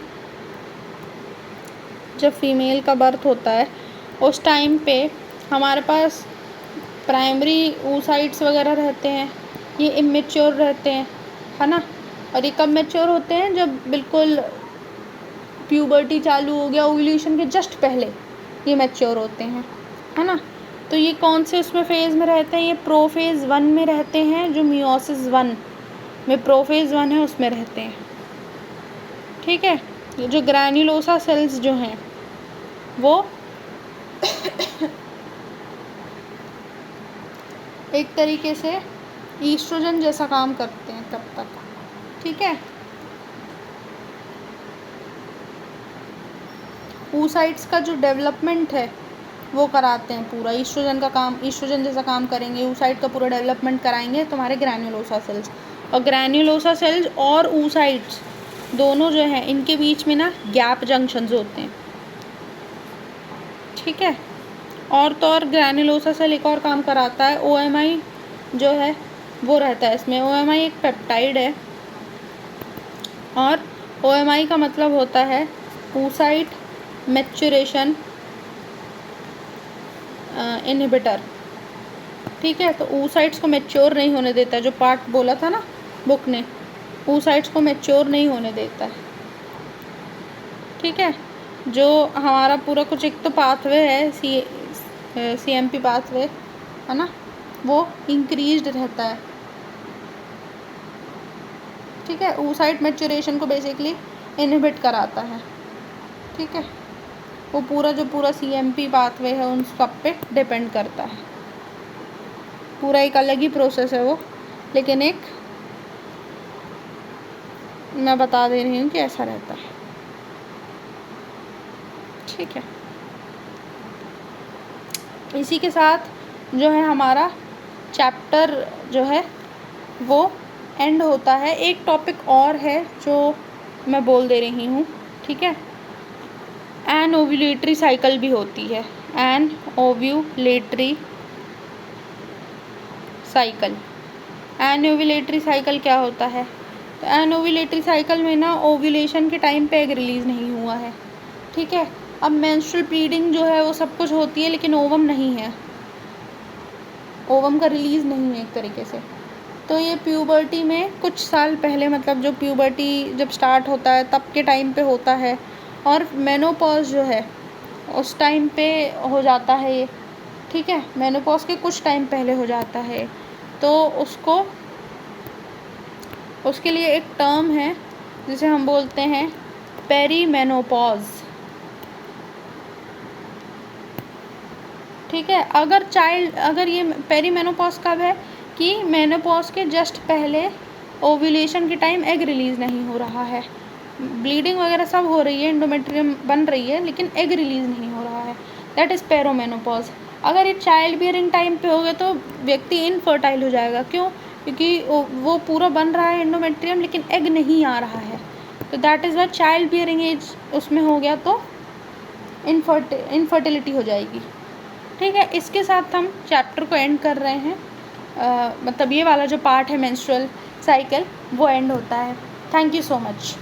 जब फीमेल का बर्थ होता है उस टाइम पे हमारे पास प्राइमरी oocytes वगैरह रहते हैं, ये इमेच्योर रहते हैं, है ना। और ये कब मैच्योर होते हैं, जब बिल्कुल प्यूबर्टी चालू हो गया, ओव्यूलेशन के जस्ट पहले ये मैच्योर होते हैं, है ना। तो ये कौन से उसमें फेज़ में रहते हैं, ये प्रोफेज़ 1 में रहते हैं, जो मियोसिस 1 में प्रोफेज़ 1 है उसमें रहते हैं, ठीक है। ये जो ग्रैन्युलोसा सेल्स जो हैं वो एक तरीके से ईस्ट्रोजन जैसा काम करते हैं तब तक, ठीक है। oocytes का जो डेवलपमेंट है वो कराते हैं पूरा, ईस्ट्रोजन का काम, ईस्ट्रोजन जैसा काम करेंगे, oocyte का पूरा डेवलपमेंट कराएंगे तुम्हारे ग्रैन्युलोसा सेल्स। और ग्रैन्युलोसा सेल्स और oocytes दोनों जो हैं इनके बीच में ना गैप जंक्शंस होते हैं, ठीक है। और तो और ग्रैन्युलोसा सेल एक और काम कराता है, OMI जो है वो रहता है इसमें। OMI एक पेप्टाइड है, और OMI का मतलब होता है oocyte मैच्योरेशन इनहिबिटर, ठीक है। तो oocytes को मैच्योर नहीं होने देता है, जो पार्ट बोला था ना बुक ने, oocytes को मैच्योर नहीं होने देता है, ठीक है। जो हमारा पूरा कुछ एक तो पाथवे है CMP पाथवे, है ना, वो इंक्रीज्ड रहता है, ठीक है। oocyte मैच्योरेशन को बेसिकली इनहिबिट कराता है, ठीक है। वो पूरा जो पूरा CMP पाथवे है उन सब पे डिपेंड करता है, पूरा एक अलग ही प्रोसेस है वो, लेकिन एक मैं बता दे रही हूँ कि ऐसा रहता है, ठीक है। इसी के साथ जो है हमारा चैप्टर जो है वो एंड होता है। एक टॉपिक और है जो मैं बोल दे रही हूँ, ठीक है। एन ओव्यूलेटरी साइकिल भी होती है, anovulatory cycle. Anovulatory cycle क्या होता है, तो एन ओव्यूलेटरी साइकिल में ना ओव्यूलेशन के टाइम पे एग रिलीज़ नहीं हुआ है, ठीक है। अब मेंस्ट्रुअल ब्लीडिंग जो है वो सब कुछ होती है, लेकिन ओवम नहीं है, ओवम का रिलीज़ नहीं है एक तरीके से। तो ये प्यूबर्टी में कुछ साल पहले, मतलब जो प्यूबर्टी जब स्टार्ट होता है तब के टाइम पे होता है, और मेनोपॉज जो है उस टाइम पे हो जाता है ये, ठीक है। मेनोपॉज के कुछ टाइम पहले हो जाता है, तो उसके लिए एक टर्म है जिसे हम बोलते हैं पेरीमेनोपॉज, ठीक है। अगर ये पेरीमेनोपॉज कब है कि मेनोपॉज के जस्ट पहले ओव्यूलेशन के टाइम एग रिलीज़ नहीं हो रहा है, ब्लीडिंग वगैरह सब हो रही है, एंडोमेट्रियम बन रही है, लेकिन एग रिलीज़ नहीं हो रहा है, दैट इज़ पेरोमेनोपॉज। अगर ये चाइल्ड बियरिंग टाइम पे हो गया तो व्यक्ति इनफर्टाइल हो जाएगा। क्यों? क्योंकि वो पूरा बन रहा है एंडोमेट्रियम, लेकिन एग नहीं आ रहा है, तो that is what child bearing age उसमें हो गया, तो इनफर्टिलिटी हो जाएगी। ठीक है, इसके साथ हम चैप्टर को एंड कर रहे हैं। मतलब ये वाला जो पार्ट है मेंस्ट्रुअल साइकिल वो एंड होता है। Thank you so much.